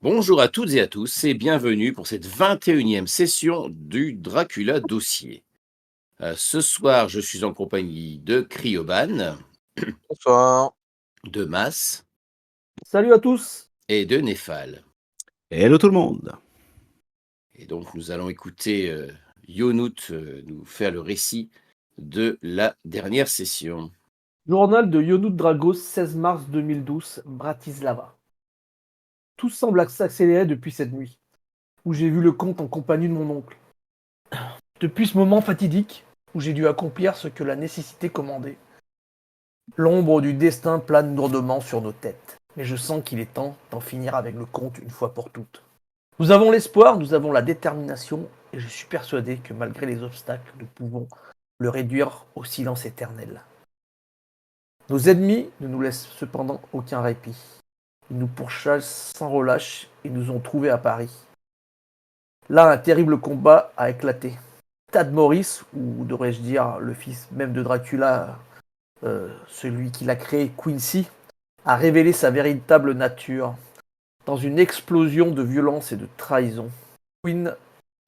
Bonjour à toutes et à tous et bienvenue pour cette 21e session du Dracula Dossier. Ce soir, je suis en compagnie de Cryoban, Bonsoir. de Mas Salut à tous. et de Néphal. Hello tout le monde. Et donc, nous allons écouter Yonout nous faire le récit de la dernière session. Journal de Yonout Dragos, 16 mars 2012, Bratislava. Tout semble s'accélérer depuis cette nuit, où j'ai vu le comte en compagnie de mon oncle. Depuis ce moment fatidique, où j'ai dû accomplir ce que la nécessité commandait. L'ombre du destin plane lourdement sur nos têtes, mais je sens qu'il est temps d'en finir avec le comte une fois pour toutes. Nous avons l'espoir, nous avons la détermination, et je suis persuadé que malgré les obstacles, nous pouvons le réduire au silence éternel. Nos ennemis ne nous laissent cependant aucun répit. Ils nous pourchassent sans relâche et nous ont trouvés à Paris. Là, un terrible combat a éclaté. Tad Morris, ou devrais-je dire le fils même de Dracula, celui qui l'a créé, Quincy, a révélé sa véritable nature dans une explosion de violence et de trahison. Quinn,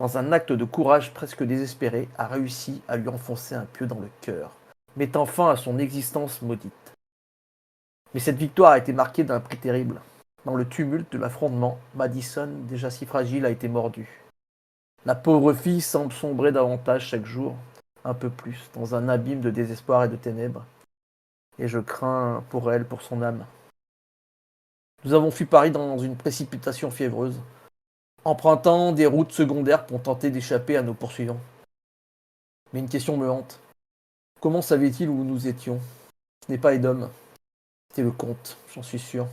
dans un acte de courage presque désespéré, a réussi à lui enfoncer un pieu dans le cœur, mettant fin à son existence maudite. Mais cette victoire a été marquée d'un prix terrible. Dans le tumulte de l'affrontement, Madison, déjà si fragile, a été mordue. La pauvre fille semble sombrer davantage chaque jour, un peu plus, dans un abîme de désespoir et de ténèbres. Et je crains pour elle, pour son âme. Nous avons fui Paris dans une précipitation fiévreuse, empruntant des routes secondaires pour tenter d'échapper à nos poursuivants. Mais une question me hante. Comment savait-il où nous étions? Ce n'est pas Edom. C'était le comte, j'en suis sûr.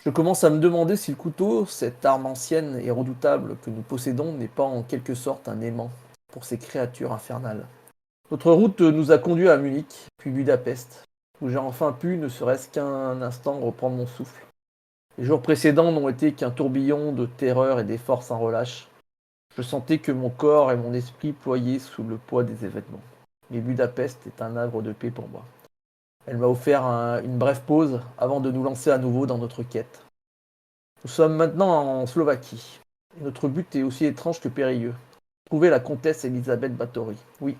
Je commence à me demander si le couteau, cette arme ancienne et redoutable que nous possédons, n'est pas en quelque sorte un aimant pour ces créatures infernales. Notre route nous a conduits à Munich, puis Budapest, où j'ai enfin pu, ne serait-ce qu'un instant, reprendre mon souffle. Les jours précédents n'ont été qu'un tourbillon de terreur et d'efforts sans relâche. Je sentais que mon corps et mon esprit ployaient sous le poids des événements. Mais Budapest est un havre de paix pour moi. Elle m'a offert une brève pause avant de nous lancer à nouveau dans notre quête. Nous sommes maintenant en Slovaquie. Et notre but est aussi étrange que périlleux. Trouver la comtesse Elisabeth Báthory. Oui,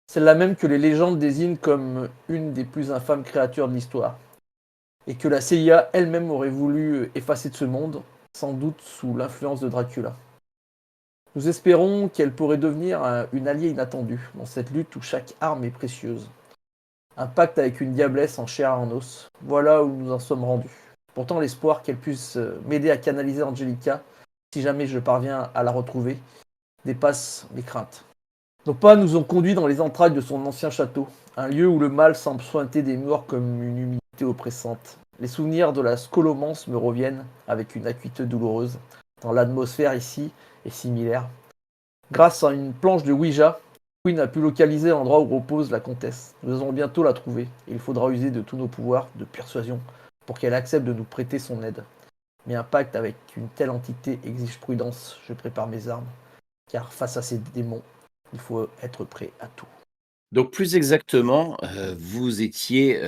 celle-là même que les légendes désignent comme une des plus infâmes créatures de l'histoire. Et que la CIA elle-même aurait voulu effacer de ce monde, sans doute sous l'influence de Dracula. Nous espérons qu'elle pourrait devenir une alliée inattendue dans cette lutte où chaque arme est précieuse. Un pacte avec une diablesse en chair et en os. Voilà où nous en sommes rendus. Pourtant, l'espoir qu'elle puisse m'aider à canaliser Angelica, si jamais je parviens à la retrouver, dépasse mes craintes. Nos pas nous ont conduits dans les entrailles de son ancien château, un lieu où le mal semble sointer des murs comme une humidité oppressante. Les souvenirs de la scolomance me reviennent avec une acuité douloureuse, tant l'atmosphère ici est similaire. Grâce à une planche de Ouija, Quinn a pu localiser l'endroit où repose la comtesse. Nous allons bientôt la trouver, et il faudra user de tous nos pouvoirs de persuasion pour qu'elle accepte de nous prêter son aide. Mais un pacte avec une telle entité exige prudence, je prépare mes armes, car face à ces démons, il faut être prêt à tout. Donc, plus exactement, vous étiez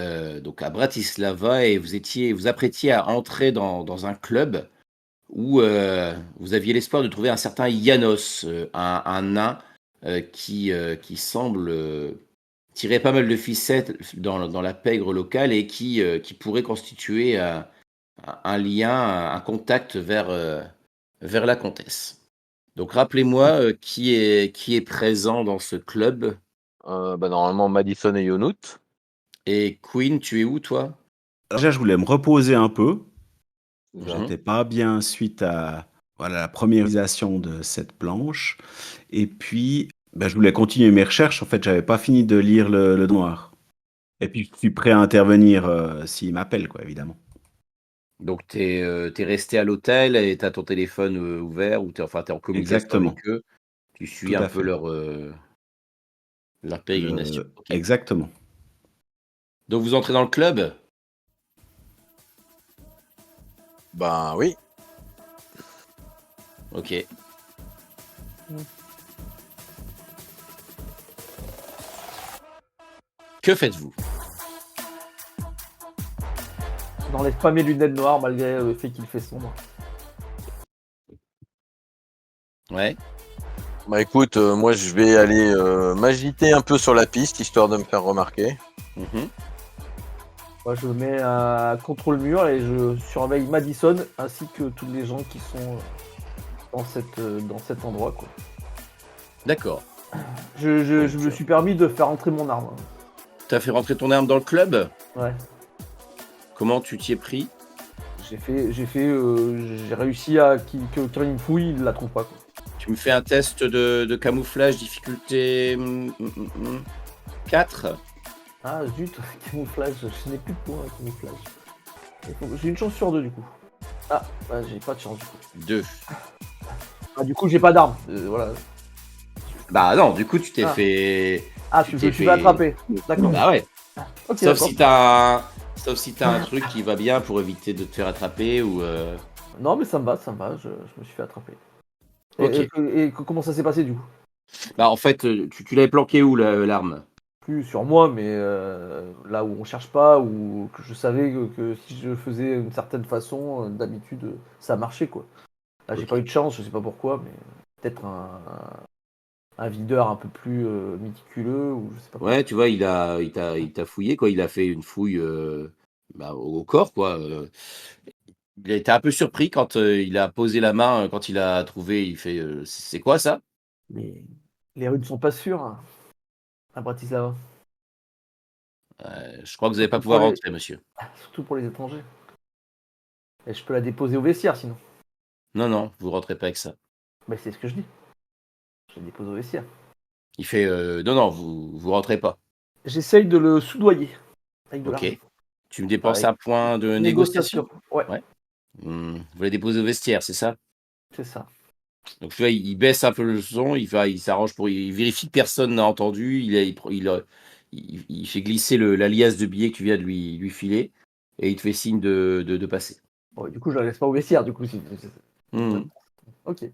donc à Bratislava et vous apprêtiez à entrer dans un club où vous aviez l'espoir de trouver un certain Janos, un nain qui semble tirer pas mal de ficelles dans la pègre locale et qui pourrait constituer un lien, un contact vers la comtesse. Donc rappelez-moi qui est présent dans ce club. Normalement, Madison et Yonout. Et Queen, tu es où toi? Alors déjà, je voulais me reposer un peu. Mhm. J'étais pas bien suite à la premiérisation de cette planche. Et puis, je voulais continuer mes recherches. En fait, j'avais pas fini de lire le noir. Et puis, je suis prêt à intervenir s'il m'appelle, quoi, évidemment. Donc t'es resté à l'hôtel et t'as ton téléphone ouvert ou t'es en communication Exactement. avec eux. Tu suis Tout un à peu fait. leur pérégrination. Ok. Exactement. Donc vous entrez dans le club? Ben oui. Ok. Que faites-vous? Je n'enlève pas mes lunettes noires malgré le fait qu'il fait sombre. Ouais. Bah écoute, moi je vais aller m'agiter un peu sur la piste, histoire de me faire remarquer. Mhm. Moi, je me mets contre le mur et je surveille Madison ainsi que tous les gens qui sont dans cet endroit, quoi. D'accord. Je me suis permis de faire entrer mon arme. T'as fait rentrer ton arme dans le club? Ouais. Comment tu t'y es pris? J'ai réussi à que quand il me fouille, il la trouve pas, quoi. Tu me fais un test de camouflage, difficulté 4. Ah zut, camouflage, je n'ai plus de points à camouflage. J'ai une chance sur 2 du coup. Ah, bah, j'ai pas de chance du coup. 2. Ah, du coup, j'ai pas d'arme. Voilà. Bah non, du coup, tu t'es Ah. fait. Ah, Tu tu t'es veux attraper. D'accord. Bah ouais. Ok, Sauf d'accord. si t'as un truc qui va bien pour éviter de te faire attraper ou. Non, mais ça me va. Je me suis fait attraper. Ok. Et comment ça s'est passé du coup? Bah en fait, tu l'avais planqué où l'arme? Plus sur moi, mais là où on cherche pas, ou que je savais que si je faisais une certaine façon, d'habitude, ça marchait quoi. Là, j'ai Ok. pas eu de chance, je sais pas pourquoi, mais peut-être un videur un peu plus méticuleux, ou je sais pas quoi. Ouais, tu vois, il t'a fouillé quoi. Il a fait une fouille bah, au corps quoi. Il a été un peu surpris quand il a posé la main, quand il a trouvé. Il fait c'est quoi ça? Mais les rues ne sont pas sûres hein, à Bratislava, Je crois que vous n'allez pas surtout pour pouvoir les, rentrer, monsieur. surtout pour les étrangers. Et je peux la déposer au vestiaire sinon. Non, non, vous rentrez pas avec ça. Mais c'est ce que je dis. Je la dépose au vestiaire. Il fait non, non, vous rentrez pas. J'essaye de le soudoyer avec de Ok. l'argent. Tu me dépenses Avec un point de négociation? négociation. Ouais, Ouais. Vous la déposez au vestiaire, c'est ça? c'est ça. Donc tu vois, il baisse un peu le son, il s'arrange il vérifie que personne n'a entendu, il fait glisser la liasse de billets que tu viens de lui filer et il te fait signe de passer. Bon, du coup, je la laisse pas au vestiaire, du coup. Mmh. Ok.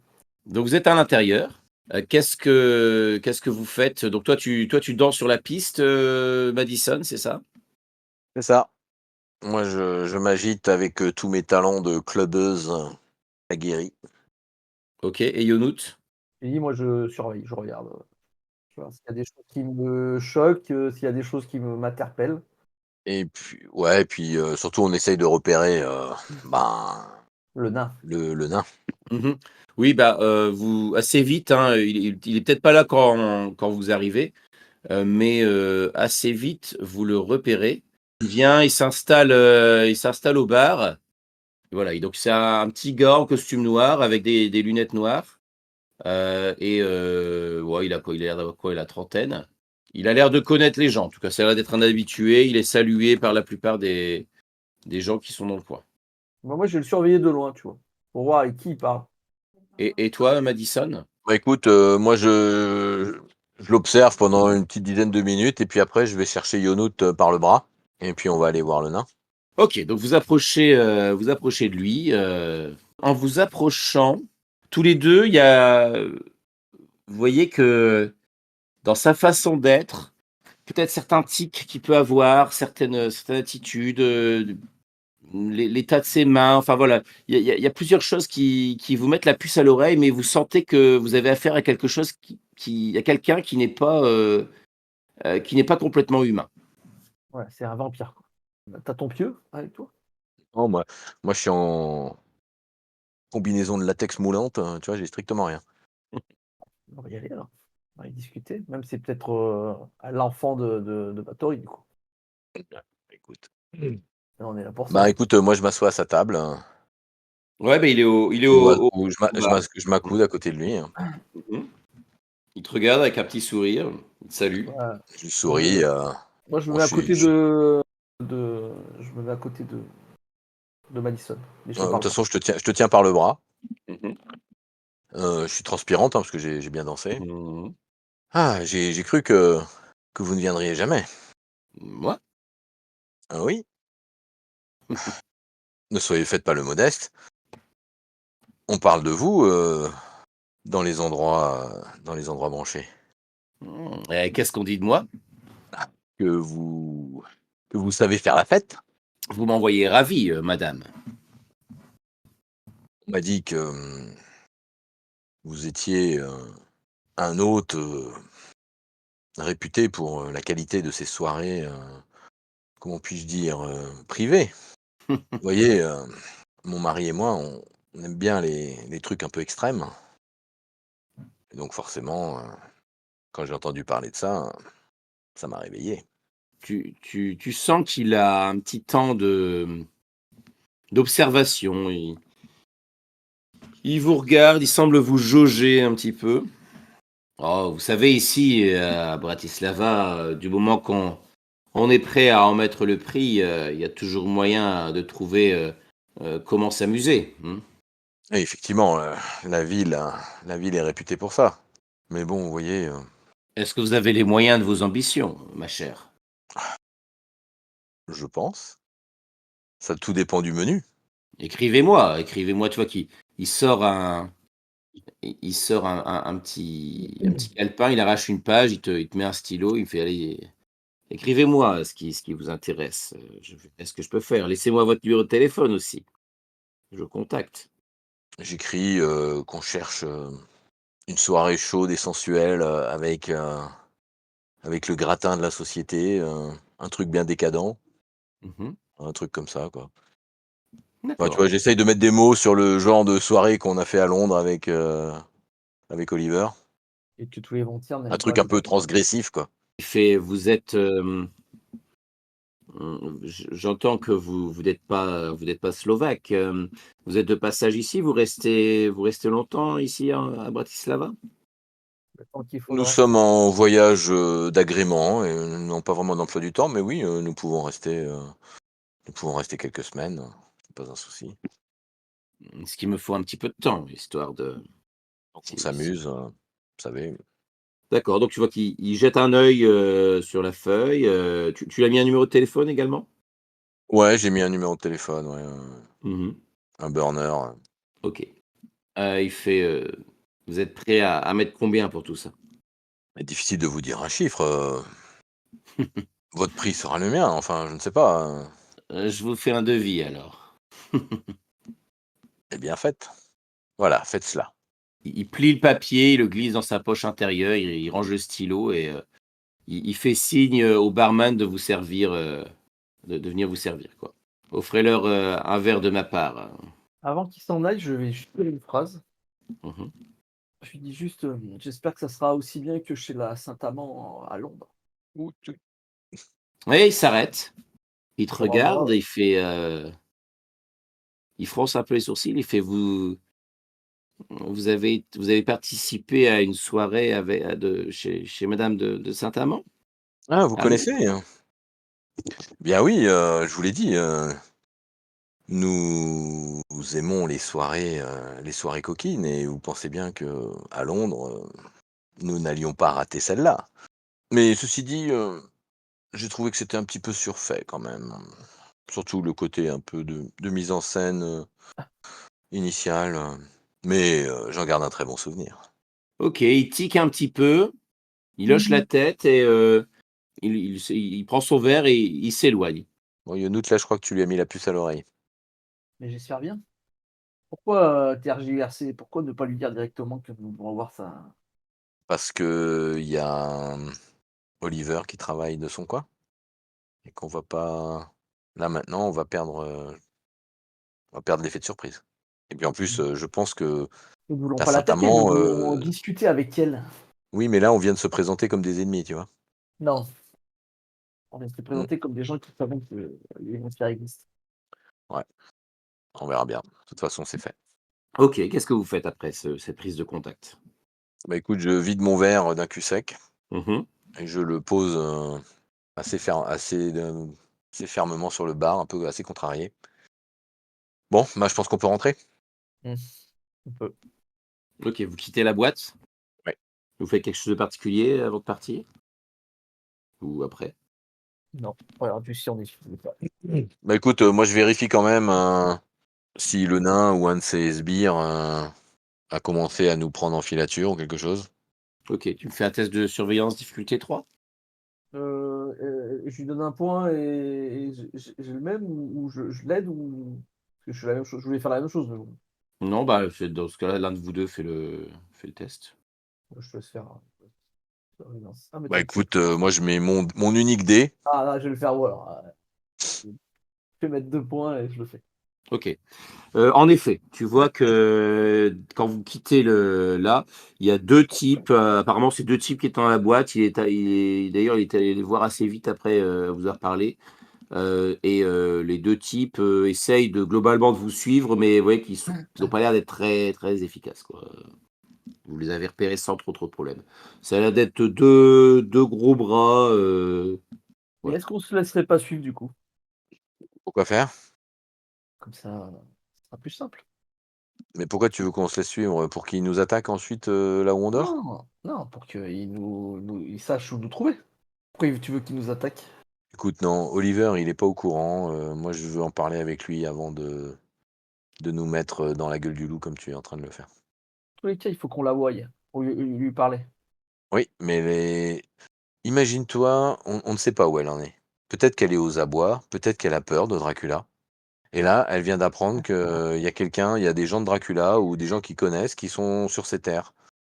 Donc vous êtes à l'intérieur. Qu'est-ce que vous faites? Donc toi tu danses sur la piste, Madison, c'est ça? C'est ça. Moi je m'agite avec tous mes talents de clubbeuse aguerrie. OK et Yonout? Et moi, je surveille, je regarde. Tu vois, s'il y a des choses qui me choquent, s'il y a des choses qui m'interpellent. Et puis ouais, et puis surtout on essaye de repérer ben, Le nain. le nain. Mmh. Oui, bah, vous assez vite, hein, il est peut-être pas là quand vous arrivez, mais assez vite, vous le repérez. Il vient, il s'installe au bar. Voilà, et donc c'est un petit gars en costume noir avec des lunettes noires, et ouais, il a quoi? Il a l'air d'avoir quoi? Il a la trentaine. Il a l'air de connaître les gens, en tout cas, ça a l'air d'être un habitué. Il est salué par la plupart des gens qui sont dans le coin. Moi, je vais le surveiller de loin, tu vois, pour voir avec qui il parle. Et toi, Madison? Bah écoute, moi je l'observe pendant une petite dizaine de minutes et puis après je vais chercher Yonout par le bras et puis on va aller voir le nain. OK, donc vous approchez de lui, en vous approchant, tous les 2, il y a, vous voyez que dans sa façon d'être, peut-être certains tics qu'il peut avoir, certaines attitudes, l'état de ses mains, enfin voilà, il y a plusieurs choses qui vous mettent la puce à l'oreille, mais vous sentez que vous avez affaire à quelque chose à quelqu'un qui n'est pas complètement humain. Ouais, c'est un vampire, quoi. T'as ton pieu avec toi? Non, moi je suis en combinaison de latex moulante, tu vois, j'ai strictement rien. On va y aller alors. On va y discuter. Même c'est peut-être à l'enfant de Batory, du coup. Écoute. Là, on est là pour ça. Bah écoute, moi je m'assois à sa table, Ouais, beh, il est ou au bar. je m'accoude à côté de lui, hein. Mmh. Il te regarde avec un petit sourire, il te salue. Ouais. Je lui Moi, souris, moi, je me bon mets à côté je suis je me mets à côté de Madison. Mais je te de toute parle pas. façon je te tiens par le bras. Mmh mh. Je suis transpirante, hein, parce que j'ai bien dansé. Mmh. Ah, j'ai cru que vous ne viendriez jamais. Moi? Ah oui? Faites pas le modeste. On parle de vous, dans les endroits branchés. Et qu'est-ce qu'on dit de moi? Que vous que vous savez faire la fête. Vous m'envoyez ravie, madame. On m'a dit que, vous étiez un hôte réputé pour la qualité de ces soirées, comment puis-je dire, privées. Vous voyez, mon mari et moi, on aime bien les trucs un peu extrêmes. Et donc forcément, quand j'ai entendu parler de ça, ça m'a réveillé. Tu sens qu'il a un petit temps d'observation. Il vous regarde, il semble vous jauger un petit peu. Oh, vous savez, ici, à Bratislava, du moment qu'on est prêt à en mettre le prix, il y a toujours moyen de trouver, comment s'amuser, mmh. Et effectivement, la ville est réputée pour ça. Mais bon, vous voyez, Est-ce que vous avez les moyens de vos ambitions, ma chère? je pense, ça tout dépend du menu. Écrivez-moi, tu vois, il sort il sort un petit calepin, il arrache une page, il te met un stylo, il me fait: «Allez, écrivez-moi ce qui vous intéresse, je verrai ce que je peux faire. Laissez-moi votre numéro de téléphone aussi, je contacte». J'écris, qu'on cherche, une soirée chaude et sensuelle, avec le gratin de la société, un truc bien décadent, Mmh. un truc comme ça, quoi. Ouais, tu D'accord. vois, j'essaye de mettre des mots sur le genre de soirée qu'on a fait à Londres avec Oliver. Et que tous les vampires Un n'aiment pas truc un les peu Latins. transgressif, quoi. Il fait vous êtes, j'entends que vous n'êtes pas slovaque, vous êtes de passage ici? Vous restez longtemps ici à Bratislava? Le temps qu'il Nous faudra. sommes en voyage, d'agrément et n'avons pas vraiment d'emploi du temps, mais oui, nous pouvons rester quelques semaines, c'est pas un souci. Ce qu'il me faut un petit peu de temps, histoire de Tant qu'on si s'amuse, vous savez. d'accord, donc tu vois qu'il jette un œil, sur la feuille, tu lui as mis un numéro de téléphone également? Ouais, j'ai mis un numéro de téléphone, ouais, Mmh. un burner, OK. Il fait, vous êtes prêt à mettre combien pour tout ça? difficile de vous dire un chiffre, votre prix sera le mien, enfin, je ne sais pas, Je vous fais un devis alors. eh bien faites. Voilà, faites cela. Il plie le papier, il le glisse dans sa poche intérieure, il range le stylo et il fait signe, au barman de vous servir, de venir vous servir, quoi. Offrez-leur, un verre de ma part, Avant qu'il s'en aille, je vais juste dire une phrase. Mmh. Je lui dis juste, «J'espère que ça sera aussi bien que chez la Saint-Amand à Londres». Ou tu Ouais, il s'arrête, il te On va voir. regarde, il fronce un peu les sourcils, il fait: vous avez participé à une soirée chez madame de Saint-Amand?» ah, vous «Ah oui?» connaissez? Bien oui, je vous l'ai dit, nous aimons les soirées coquines et vous pensez bien qu'à Londres, nous n'allions pas rater celle-là. Mais ceci dit, j'ai trouvé que c'était un petit peu surfait quand même. Surtout le côté un peu de mise en scène, initiale, mais j'en garde un très bon souvenir. OK, il tique un petit peu, il hoche la tête et il prend son verre et il s'éloigne. Bon, Yonout, là, je crois que tu lui as mis la puce à l'oreille. Mais j'espère bien. Pourquoi, tergiverser? Pourquoi ne pas lui dire directement que nous voulons voir ça? Parce qu'il y a, Oliver qui travaille de son coin et qu'on va pas là, maintenant, on va perdre l'effet de surprise et puis, en plus, je pense que Nous ne voulons à pas l'attaquer, nous Saint-Amand, voulons discuter avec elle. oui, mais là, on vient de se présenter comme des ennemis, tu vois? Non, on vient de se Mmh, présenter comme des gens qui savent que les vampires existent. ouais, on verra bien. De toute façon, c'est fait. OK, qu'est-ce que vous faites après cette prise de contact? Bah, écoute, je vide mon verre, d'un cul sec Mmh. et je le pose, assez fermement sur le bar, un peu assez contrarié. Bon, bah, je pense qu'on peut rentrer? Mmh, on peut. OK, vous quittez la boîte? Ouais. Vous faites quelque chose de particulier avant de partir? Ou après? Non, on regarde juste si on est pas. Bah, écoute, moi, je vérifie quand même, si le nain ou un de ses sbires, a commencé à nous prendre en filature ou quelque chose. OK, tu me fais un test de surveillance difficulté 3. Je lui donne un point et j'ai le même ou je l'aide ou parce que je fais la même chose, je voulais faire la même chose mais bon. Non, bah, dans ce cas-là, l'un de vous deux fait le test. Je te laisse faire. Ah, mais Bah t'inquiète. écoute, moi je mets mon unique dé. Ah, là, je vais le faire, ou alors. Je vais mettre 2 points et je le fais. Ok. En effet, tu vois que quand vous quittez là, il y a deux types. Apparemment, c'est deux types qui étaient dans la boîte. D'ailleurs, il est allé les voir assez vite après vous avoir parlé. Les deux types essayent globalement de vous suivre, mais vous voyez qu'ils n'ont pas l'air d'être très, très efficaces, quoi. Vous les avez repérés sans trop de problèmes. Ça a l'air d'être deux gros bras. Mais Voilà. est-ce qu'on se laisserait pas suivre du coup? Pourquoi faire? Comme ça sera plus simple. Mais pourquoi tu veux qu'on se laisse suivre? Pour qu'ils nous attaquent ensuite, là où on dort? Non, non, pour qu'ils ils sachent où nous trouver. Pourquoi tu veux qu'ils nous attaquent? Écoute, non, Oliver, il est pas au courant. Moi, je veux en parler avec lui avant de nous mettre dans la gueule du loup comme tu es en train de le faire. Dans tous les cas, il faut qu'on la voie pour lui parler. Oui, mais imagine-toi, on ne sait pas où elle en est. Peut-être qu'elle est aux abois, peut-être qu'elle a peur de Dracula. Et là, elle vient d'apprendre il y a des gens de Dracula ou des gens qui connaissent qui sont sur ces terres.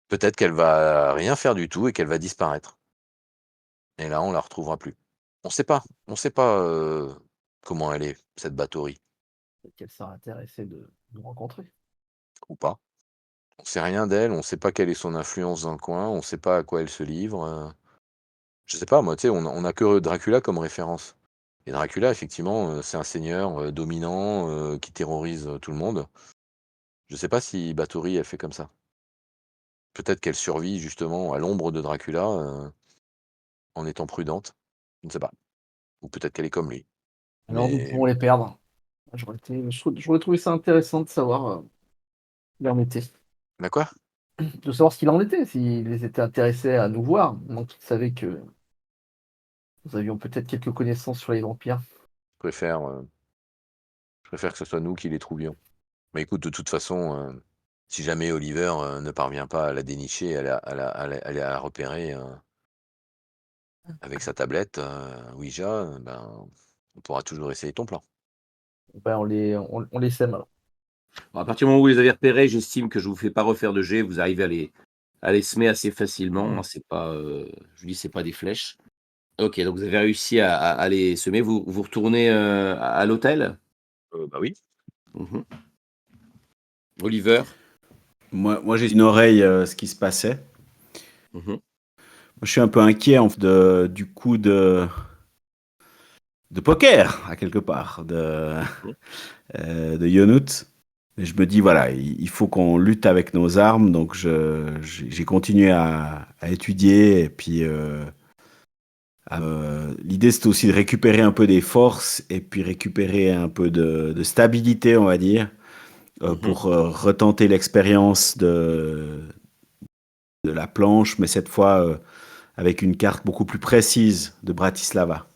Peut-être qu'elle va rien faire du tout et qu'elle va disparaître. Et là, on la retrouvera plus. On sait pas. On sait pas comment elle est, cette Batory, Peut-être qu'elle sera intéressée de nous rencontrer. ou pas. On sait rien d'elle, on sait pas quelle est son influence dans le coin, on sait pas à quoi elle se livre. Je sais pas, moi, tu sais, on a que Dracula comme référence. Et Dracula, effectivement, c'est un seigneur dominant qui terrorise tout le monde. Je sais pas si Batory, elle fait comme ça. Peut-être qu'elle survit justement à l'ombre de Dracula en étant prudente. Je ne sais pas. Ou peut-être qu'elle est comme lui. Alors nous Mais pouvons les perdre. J'aurais trouvé ça intéressant de savoir il en était. bah quoi? De savoir ce qu'il en était, s'ils étaient intéressés à nous voir. Donc ils savaient que nous avions peut-être quelques connaissances sur les vampires. Je préfère, euh, je préfère que ce soit nous qui les trouvions. Mais écoute, de toute façon, si jamais Oliver ne parvient pas à la dénicher, à la repérer avec sa tablette Ouija, ben, on pourra toujours essayer ton plan. Ben, on les sème alors. Bon, à partir du moment où vous les avez repérés, j'estime que je vous fais pas refaire de jet. Vous arrivez à les semer assez facilement, hein. C'est pas, je vous dis, c'est pas des flèches. Ok, donc vous avez réussi à les semer. Vous retournez à l'hôtel. Bah oui. Mhm. Oliver. Moi j'ai une oreille ce qui se passait. Mhm. Moi, je suis un peu inquiet du coup de poker, à quelque part, de Yonut. Et je me dis, voilà, il faut qu'on lutte avec nos armes. Donc, j'ai continué à étudier. Et puis, l'idée, c'était aussi de récupérer un peu des forces et puis récupérer un peu de stabilité, on va dire, Mhm. pour retenter l'expérience de la planche, mais cette fois avec une carte beaucoup plus précise de Bratislava.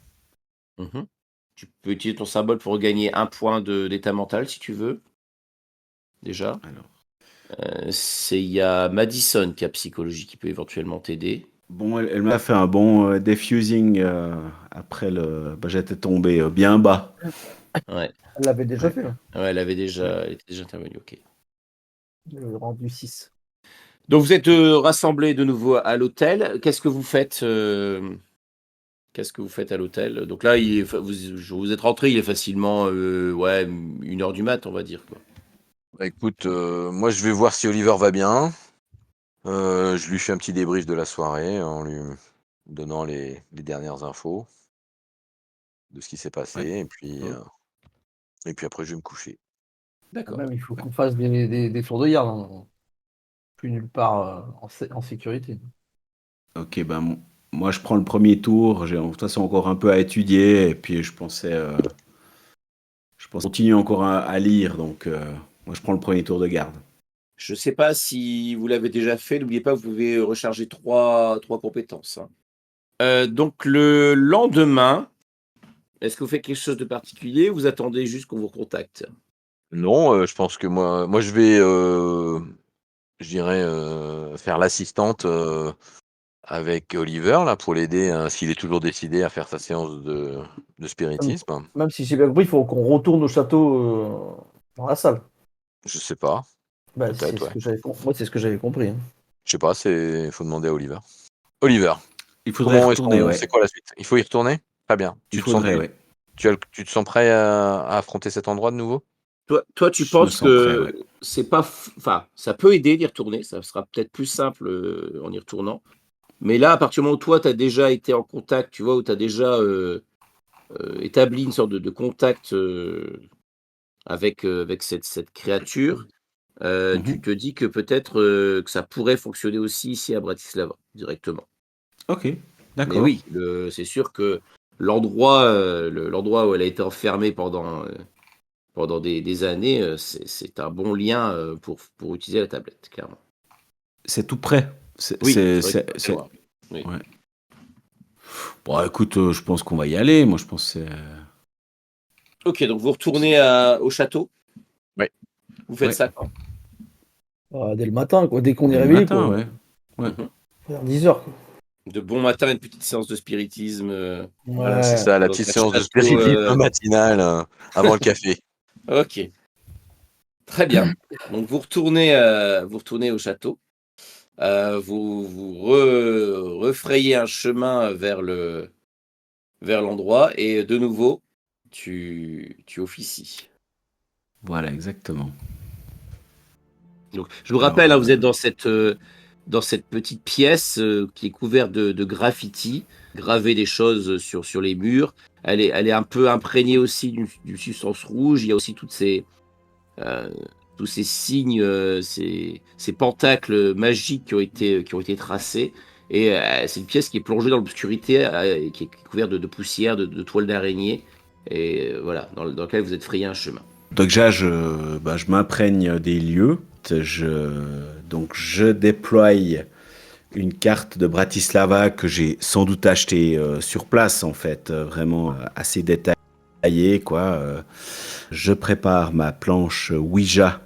Mhm. Tu peux utiliser ton symbole pour gagner un point d'état mental si tu veux, déjà. Alors, Il y a Madison qui a psychologie qui peut éventuellement t'aider. bon, elle m'a fait un bon defusing après bah, j'étais tombé bien bas. Ouais, Elle l'avait déjà Ouais, fait, là. ouais, ouais. elle était déjà intervenue, ok. Rendu 6. Donc vous êtes rassemblés de nouveau à l'hôtel. Qu'est-ce que vous faites à l'hôtel? Donc là, vous êtes rentré, il est facilement ouais, 1 heure du mat, on va dire, quoi. Bah, écoute, moi je vais voir si Oliver va bien. Je lui fais un petit débrief de la soirée en lui donnant les dernières infos de ce qui s'est passé. Ouais. Et puis après, je vais me coucher. D'accord. Même, il faut qu'on fasse des tours de garde, hein. Plus nulle part en sécurité. Ok, ben moi je prends le premier tour. J'ai de toute façon encore un peu à étudier et puis je pense continuer encore à lire. Donc moi je prends le premier tour de garde. Je ne sais pas si vous l'avez déjà fait. N'oubliez pas, vous pouvez recharger trois compétences, hein. Donc le lendemain, est-ce que vous faites quelque chose de particulier ou vous attendez juste qu'on vous contacte? Non, je pense que moi je vais, je dirais, faire l'assistante avec Oliver là pour l'aider, hein, s'il est toujours décidé à faire sa séance de Même, spiritisme. même si j'ai bien compris, il faut qu'on retourne au château dans la salle. Je sais pas. Bah, Peut-être, c'est ce ouais. que j'avais moi, c'est ce que j'avais compris. Hein. Je sais pas, faut demander à Oliver. Oliver, Il faudrait y comment est-ce retourner, qu'on, ouais. c'est quoi la suite? Il faut y retourner? Très bien. Il faudrait, ouais. Tu te sens prêt à affronter cet endroit de nouveau? Toi, tu Je me penses sens prêt, ouais. que c'est pas, enfin, ça peut aider d'y retourner, ça sera peut-être plus simple en y retournant. Mais là, à partir du moment où toi, tu as déjà été en contact, tu vois, où tu as déjà établi une sorte de contact avec cette créature, tu Mhm. te dis que peut-être que ça pourrait fonctionner aussi ici à Bratislava, directement. Ok, Mais d'accord. oui, c'est sûr que l'endroit où elle a été enfermée pendant des années, c'est un bon lien pour utiliser la tablette, clairement. C'est tout près. Oui, c'est vrai que c'est pas très loin. Oui. Ouais. Bon, écoute, je pense qu'on va y aller. Moi, je pense que c'est. Ok, donc vous retournez au château. Ouais. Vous faites Ouais. ça quand? Dès le matin, quoi. Dès qu'on est Dès le réveillé, matin, quoi. ouais. Ouais. Mhm. Vers 10h, quoi. De bon matin, une petite séance de spiritisme Voilà, c'est Ouais. ça, la dans petite un séance de château. spiritisme matinale avant le café. Ok, très bien. Donc vous retournez au château. Vous refrayez un chemin vers l'endroit et de nouveau, tu officies. Voilà, exactement. Donc, je vous Alors, rappelle, hein, vous êtes dans cette petite pièce qui est couverte de graffitis, gravé des choses sur les murs. Elle est un peu imprégnée aussi d'une substance rouge. Il y a aussi euh, tous ces signes, ces pentacles magiques qui ont été tracés. Et c'est une pièce qui est plongée dans l'obscurité, et qui est couverte de poussière, de toiles d'araignée. Et voilà, dans laquelle vous êtes frayé un chemin. donc déjà, je m'imprègne des lieux. Donc, je déploie une carte de Bratislava que j'ai sans doute achetée sur place, en fait, vraiment assez détaillée, quoi. Je prépare ma planche Ouija,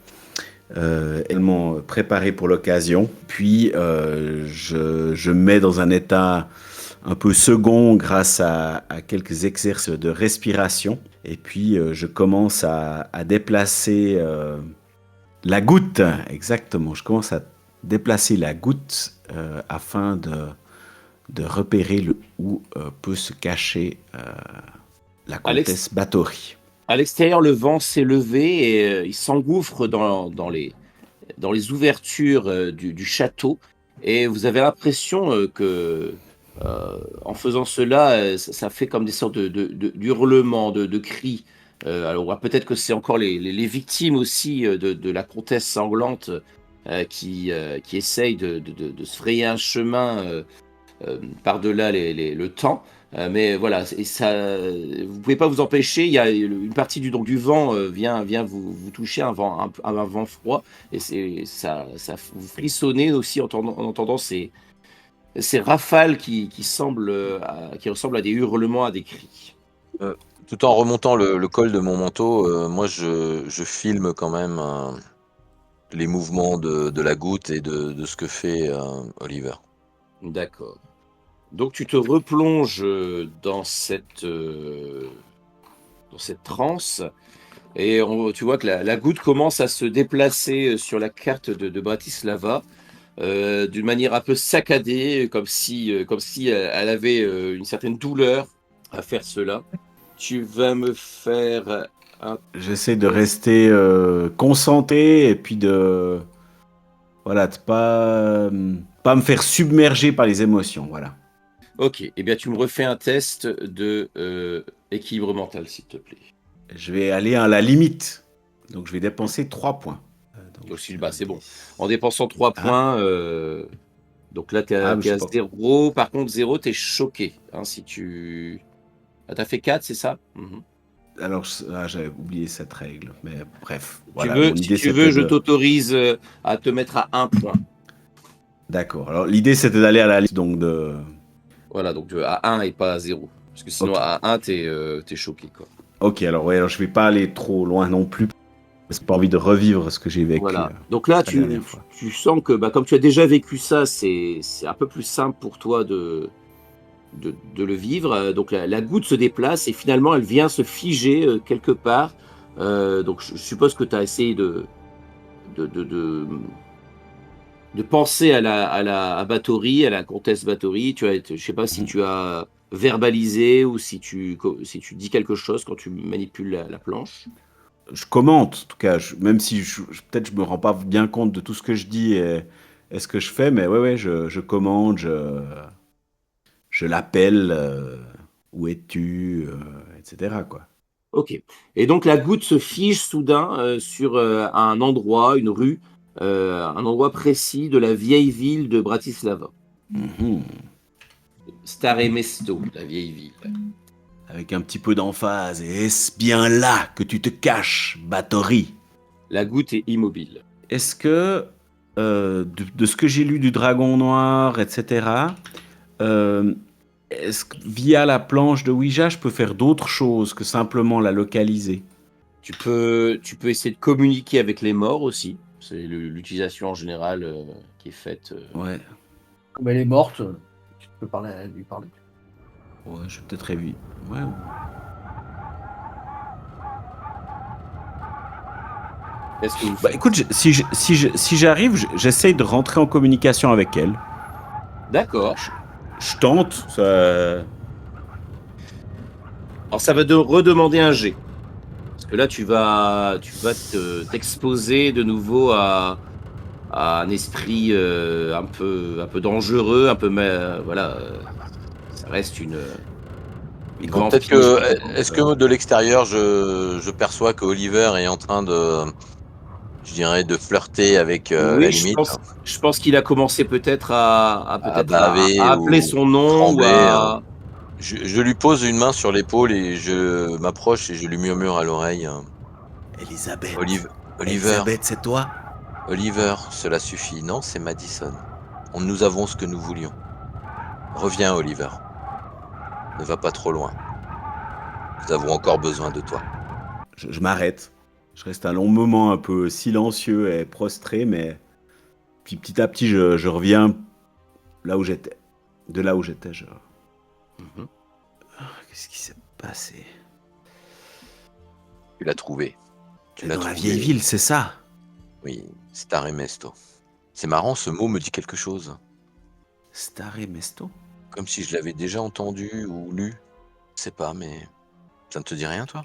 également préparée pour l'occasion. Puis, je mets dans un état un peu second grâce à quelques exercices de respiration. Et puis, je commence à déplacer la goutte, exactement. Je commence à déplacer la goutte afin de repérer où peut se cacher la À l'ex- comtesse Bathory. À l'extérieur, le vent s'est levé et il s'engouffre dans les ouvertures du château. Et vous avez l'impression en faisant cela, ça fait comme des sortes d'hurlements, de cris. Alors peut-être que c'est encore les victimes aussi de la comtesse sanglante qui essayent de se frayer un chemin par-delà le temps. Mais voilà, et ça, vous pouvez pas vous empêcher. Il y a une partie du vent vient vous toucher, un vent froid, et ça vous frissonnez aussi en entendant ces rafales qui ressemblent à des hurlements, à des cris. Euh, Tout en remontant le col de mon manteau, moi je filme quand même les mouvements de la goutte et de ce que fait Oliver. D'accord. Donc tu te replonges dans cette transe. Et tu vois que la goutte commence à se déplacer sur la carte de Bratislava d'une manière un peu saccadée, comme si elle avait une certaine douleur à faire cela. Tu vas me faire un J'essaie de rester concentré et puis voilà, de pas me faire submerger par les émotions. Voilà. Ok, eh bien tu me refais un test de équilibre mental, s'il te plaît. Je vais aller à la limite. Donc, je vais dépenser 3 points. Aussi, bah, c'est bon. En dépensant 3 Ah, points, donc là, tu ah, je es sais à pas. 0. Par contre, 0, tu es choqué. Hein, si tu... Ah, t'as fait 4, c'est ça? Mhm. Alors, j'avais oublié cette règle. Mais bref, Tu voilà. veux, Mon si idée, tu c'était veux, je de. t'autorise à te mettre à 1 point. D'accord. Alors, l'idée, c'était d'aller à la limite. Donc, de. Voilà, donc à 1 et pas à 0. Parce que sinon, Ok. à 1, t'es choqué, quoi. Ok, alors, ouais, alors, je vais pas aller trop loin non plus. Parce que j'ai pas envie de revivre ce que j'ai vécu Voilà. Donc là, la dernière fois. tu sens que, bah, comme tu as déjà vécu ça, c'est un peu plus simple pour toi de le vivre. Donc la goutte se déplace et finalement, elle vient se figer quelque part. Donc je suppose que tu as essayé de penser à Bathory, à la comtesse Bathory. Je sais pas si Mhm. tu as verbalisé ou si tu dis quelque chose quand tu manipules la planche. Je commente, en tout cas, même si peut-être je me rends pas bien compte de tout ce que je dis et ce que je fais, mais ouais, je commande, je l'appelle, où es-tu, etc., quoi. Ok. Et donc la goutte se fige soudain sur un endroit, une rue, un endroit précis de la vieille ville de Bratislava. Mhm. Stare Mesto, la vieille ville. Avec un petit peu d'emphase. Et est-ce bien là que tu te caches, Bathory? La goutte est immobile. Est-ce que, de ce que j'ai lu du Dragon Noir, etc., euh, est-ce que via la planche de Ouija, je peux faire d'autres choses que simplement la localiser? Tu peux essayer de communiquer avec les morts aussi. C'est l'utilisation en général qui est faite. Ouais, Comme elle est morte, tu peux lui parler. ouais, je vais peut-être éviter. Ouais. Qu'est-ce que vous Bah faites? écoute, si j'arrive, j'essaye de rentrer en communication avec elle. D'accord. Je tente. Ça... Alors ça va redemander un jet. Parce que là, tu vas t'exposer de nouveau à un esprit un peu dangereux, un peu, voilà, ça reste une Bon, peut-être vampire. que, est-ce que de l'extérieur, je perçois que Oliver est en train de, je dirais, de flirter avec la Oui, limite, je pense qu'il a commencé peut-être à peut-être baver à appeler ou son nom ou trembler. à. Je lui pose une main sur l'épaule et je m'approche et je lui murmure à l'oreille, Elisabeth. Olive, Oliver, Elisabeth, c'est toi? Oliver, cela suffit. Non, c'est Madison. Nous avons ce que nous voulions. Reviens, Oliver. Ne va pas trop loin. Nous avons encore besoin de toi. Je m'arrête. Je reste un long moment un peu silencieux et prostré, mais puis petit à petit, je reviens là où j'étais. De là où j'étais, Mhm. Qu'est-ce qui s'est passé? Tu l'as trouvé. Tu C'est l'as dans la trouvé. vieille ville, c'est ça? Oui, Stare Mesto. C'est marrant, ce mot me dit quelque chose. Stare Mesto? Comme si je l'avais déjà entendu ou lu. Je sais pas, mais ça ne te dit rien, toi?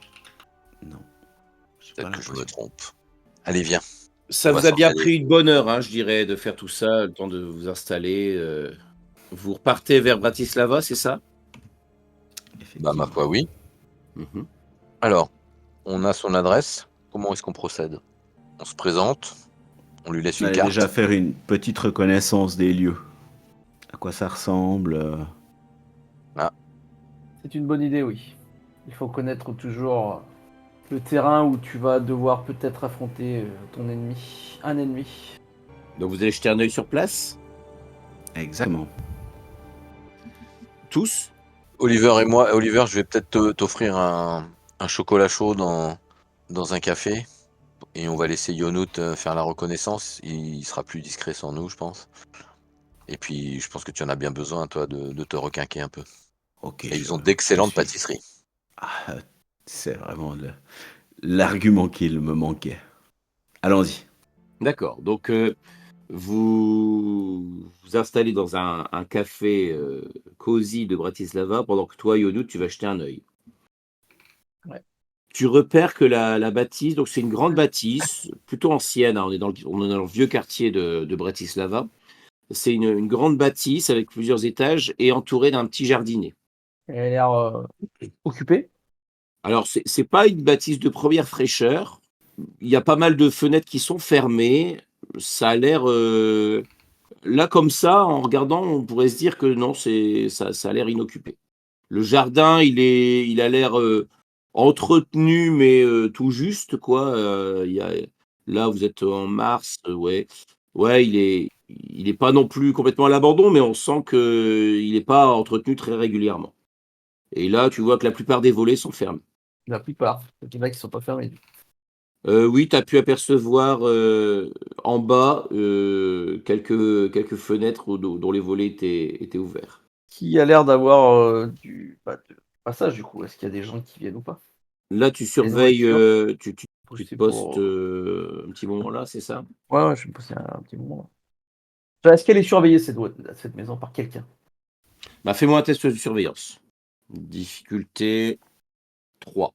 Non, j'ai pas Peut-être que je me l'impression. trompe. Allez, viens. Ça On va vous a bien s'installer. pris une bonne heure, hein, je dirais, de faire tout ça, le temps de vous installer. Vous repartez vers Bratislava, c'est ça? Bah, ma foi, oui. Mhm. Alors, on a son adresse. Comment est-ce qu'on procède? On se présente, on lui laisse une Allez carte. déjà faire une petite reconnaissance des lieux. À quoi ça ressemble? Ah, C'est une bonne idée, oui. Il faut connaître toujours le terrain où tu vas devoir peut-être affronter ton ennemi. Un ennemi. Donc vous allez jeter un œil sur place, Exactement. tous. Oliver et moi, Oliver, je vais peut-être t'offrir un chocolat chaud dans un café. Et on va laisser Yonout faire la reconnaissance. Il sera plus discret sans nous, je pense. Et puis, je pense que tu en as bien besoin, toi, de te requinquer un peu. Ok, Et ils ont je d'excellentes suis. pâtisseries. Ah, c'est vraiment l'argument qu'il me manquait. Allons-y. D'accord. Donc vous installez dans un café cosy de Bratislava pendant que toi, Yonou, tu vas jeter un œil. Ouais. Tu repères que la bâtisse, donc c'est une grande bâtisse, plutôt ancienne, hein, on est dans le vieux quartier de Bratislava. C'est une grande bâtisse avec plusieurs étages et entourée d'un petit jardinet. Elle a l'air occupée. Alors, c'est pas une bâtisse de première fraîcheur. Il y a pas mal de fenêtres qui sont fermées. Ça a l'air, là, comme ça, en regardant, on pourrait se dire que non, ça a l'air inoccupé. Le jardin, il a l'air entretenu, mais tout juste, quoi. Là, vous êtes en mars, ouais. Ouais, il est pas non plus complètement à l'abandon, mais on sent qu'il n'est pas entretenu très régulièrement. Et là, tu vois que la plupart des volets sont fermés. La plupart. Il y en a qui sont pas fermés. Oui, tu as pu apercevoir en bas quelques fenêtres dont les volets étaient ouverts. Qui a l'air d'avoir du passage, du coup. Est-ce qu'il y a des gens qui viennent ou pas? Là, tu Des surveilles, voitures. Faut que Tu te c'est postes, pour... un petit moment là, c'est ça? Ouais, je vais me poser un petit moment. Est-ce qu'elle est surveillée, cette maison, par quelqu'un? Bah, fais-moi un test de surveillance. Difficulté 3.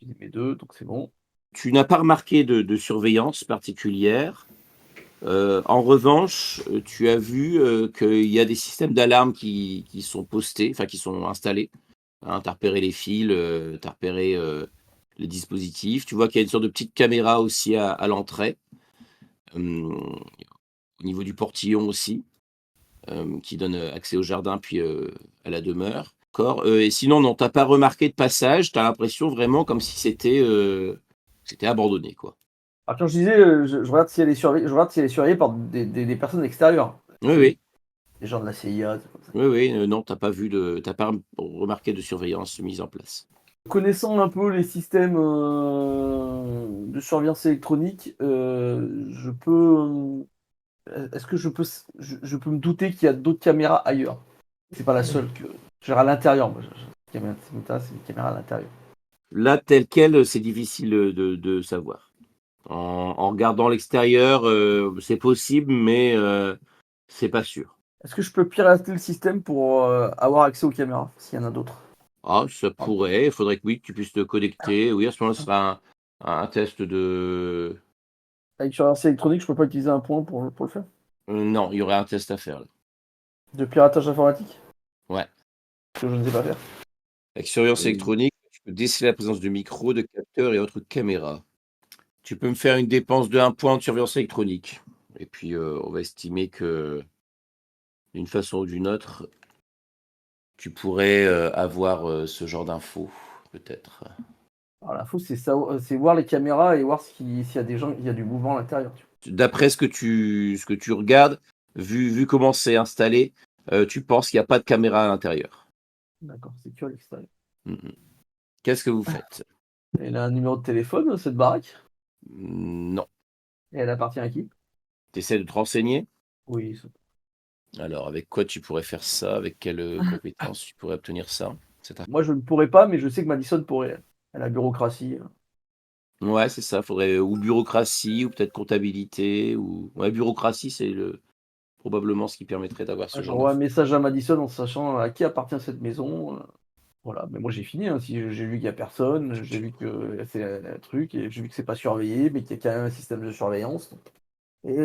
J'ai mes deux, donc c'est bon. Tu n'as pas remarqué de surveillance particulière. En revanche, tu as vu, qu'il y a des systèmes d'alarme qui sont postés, enfin qui sont installés, hein. Tu as repéré les fils, tu as repéré, les dispositifs. Tu vois qu'il y a une sorte de petite caméra aussi à l'entrée, au niveau du portillon aussi, qui donne, accès au jardin puis, à la demeure. D'accord, et sinon non, tu as pas remarqué de passage, tu as l'impression vraiment comme si c'était abandonné, quoi. Alors quand je disais, je regarde si elle est surveillée, je regarde si elle est surveillée par des personnes extérieures. Oui, oui. Des gens de la CIA, c'est comme ça. Oui, oui, non, tu pas remarqué de surveillance mise en place. Connaissant un peu les systèmes de surveillance électronique, je peux. Est-ce que je peux me douter qu'il y a d'autres caméras ailleurs? C'est pas la seule que. Genre à l'intérieur, moi. Ce qui m'intéresse, c'est les caméras à l'intérieur. Là, tel quel, c'est difficile, de savoir. En regardant l'extérieur, c'est possible, mais c'est pas sûr. Est-ce que je peux pirater le système pour avoir accès aux caméras, s'il y en a d'autres? Ah, ça Ah, pourrait, il faudrait que oui, que tu puisses te connecter. Oui, à ce moment-là, ce sera un test de avec surveillance électronique, je peux pas utiliser un point pour le faire? non, il y aurait un test à faire là. De piratage informatique? Ouais. Que je ne sais pas faire. Avec surveillance Et- électronique, tu peux déceler la présence de micros, de capteurs et autres caméras. Tu peux me faire une dépense de 1 point de surveillance électronique et puis, on va estimer que, d'une façon ou d'une autre, tu pourrais, avoir, ce genre d'infos, peut-être. Alors l'info, c'est voir les caméras et voir s'il y a des gens, il y a du mouvement à l'intérieur. D'après ce que tu regardes, vu comment c'est installé, tu penses qu'il y a pas de caméra à l'intérieur. D'accord, c'est que à l'extérieur. Mmh mh. Qu'est-ce que vous faites? Elle a un numéro de téléphone, cette baraque? Non. Et elle appartient à qui? Tu essaies de te renseigner? Oui. Alors avec quoi tu pourrais faire ça? Avec quelle, compétence tu pourrais obtenir ça? Cette Moi, je ne pourrais pas, mais je sais que Madison pourrait. Elle a la bureaucratie. Ouais, c'est ça, faudrait ou bureaucratie ou peut-être comptabilité ou ouais, bureaucratie, c'est le probablement ce qui permettrait d'avoir ce genre J'envoie un d'infos. message à Madison en sachant à qui appartient cette maison. Voilà, mais moi j'ai fini, hein. Si j'ai vu qu'il y a personne, j'ai vu que c'est un truc, et j'ai vu que c'est pas surveillé, mais qu'il y a quand même un système de surveillance. Et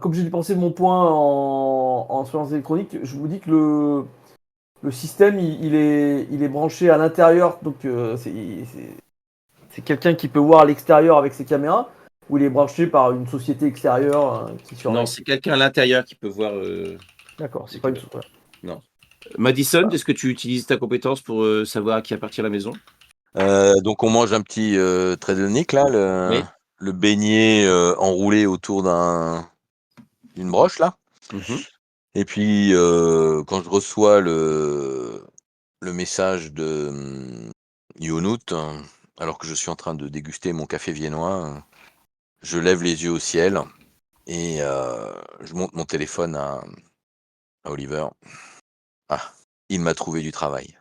comme j'ai dépensé mon point en surveillance électronique, je vous dis que le système il est branché à l'intérieur, donc c'est quelqu'un qui peut voir à l'extérieur avec ses caméras, ou il est branché par une société extérieure qui Non, surveille. c'est quelqu'un à l'intérieur qui peut voir, D'accord, c'est les pas une caméras. société. Non. Madison, est-ce que tu utilises ta compétence pour, savoir à qui appartient la maison? Donc on mange un petit, Tredlnik là, Oui. le beignet, enroulé autour d'une broche là. Mmh. Et puis, quand je reçois le message de, Yonout, alors que je suis en train de déguster mon café viennois, je lève les yeux au ciel et je montre mon téléphone à Oliver. Ah, il m'a trouvé du travail.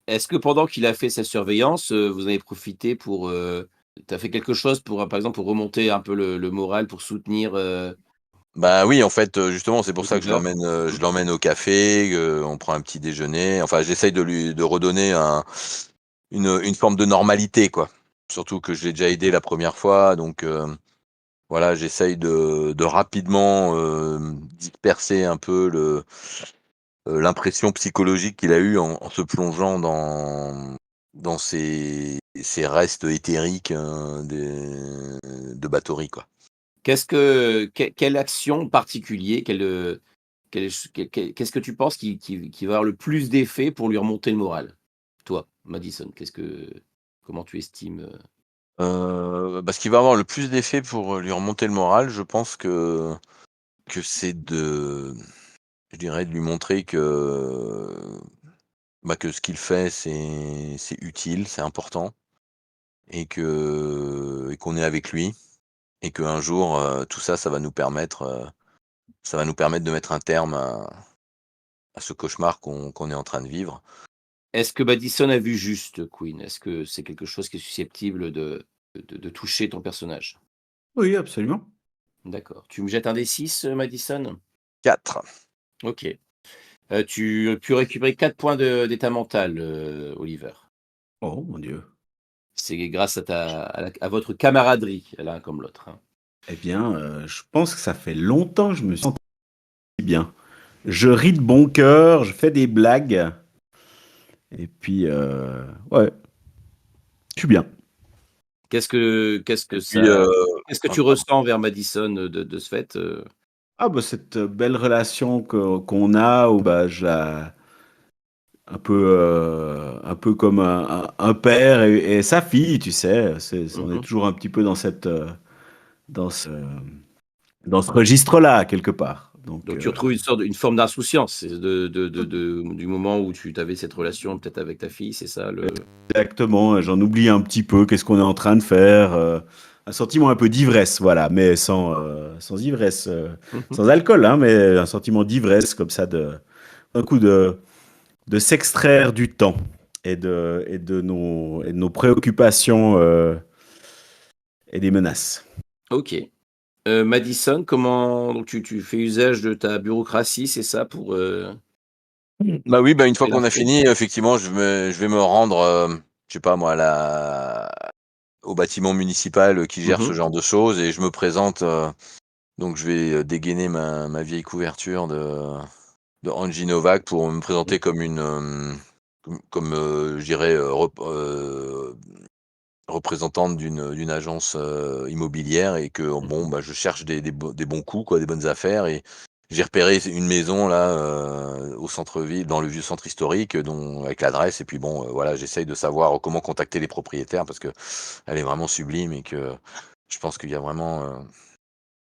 Est-ce que pendant qu'il a fait sa surveillance, vous avez profité pour, tu as fait quelque chose pour, par exemple, pour remonter un peu le moral, pour soutenir, Bah, oui, en fait, justement, c'est pour ça que Oliver? Mmh. je l'emmène au café, on prend un petit déjeuner. Enfin, j'essaye de redonner une forme de normalité, quoi. Surtout que je l'ai déjà aidé la première fois, donc voilà, j'essaye de rapidement, disperser un peu l'impression psychologique qu'il a eue en se plongeant dans ces restes éthériques, de Batory, quoi. Quelle action en particulier, qu'est-ce que tu penses qui va avoir le plus d'effet pour lui remonter le moral? Toi, Madison, comment tu estimes, Bah, ce qui va avoir le plus d'effet pour, lui remonter le moral, je pense que c'est je dirais, de lui montrer que ce qu'il fait, c'est utile, c'est important et qu'on est avec lui et qu'un jour, tout ça, ça va nous permettre de mettre un terme à ce cauchemar qu'on est en train de vivre. est-ce que Madison a vu juste, Queen? Est-ce que c'est quelque chose qui est susceptible de de toucher ton personnage. Oui, absolument. D'accord. Tu me jettes un D6, Madison? 4. OK. Tu peux récupérer 4 points d'état mental, Oliver. Oh mon Dieu. C'est grâce à votre camaraderie, l'un comme l'autre, hein. Eh bien, je pense que ça fait longtemps que je me sens bien. Je ris de bon cœur, je fais des blagues. Et puis, ouais, je suis bien. Qu'est-ce que Puis, ça qu'est-ce que tu pardon. ressens vers Madison, de ce fait, Ah bah cette belle relation qu'on a, où bah, un peu comme un père et sa fille, tu sais. On est Mmh. toujours un petit peu dans ce, dans ce registre-là, quelque part. Donc, Donc tu retrouves une forme d'insouciance, c'est du moment où tu avais cette relation peut-être avec ta fille, c'est ça le exactement, j'en oublie un petit peu, qu'est-ce qu'on est en train de faire. Un sentiment un peu d'ivresse, voilà, mais sans ivresse, mmh sans alcool, hein, mais un sentiment d'ivresse, comme ça, un coup de s'extraire du temps et de nos préoccupations et des menaces. OK. Madison, comment donc tu fais usage de ta bureaucratie, c'est ça pour, Bah oui, bah, une fois trouver qu'on a l'info? fini, effectivement, je vais me rendre, je sais pas moi, à la au bâtiment municipal, qui gère ce Mmh. genre de choses et je me présente, donc je vais, dégainer ma vieille couverture de Angie Novak pour me présenter comme une, je dirais, représentante d'une agence, immobilière et que bon, Mmh. bah, je cherche des bons coups quoi, des bonnes affaires et j'ai repéré une maison là, au centre-ville, dans le vieux centre historique, dont avec l'adresse et puis bon, voilà, j'essaye de savoir comment contacter les propriétaires parce qu'elle est vraiment sublime et que je pense qu'il y a vraiment,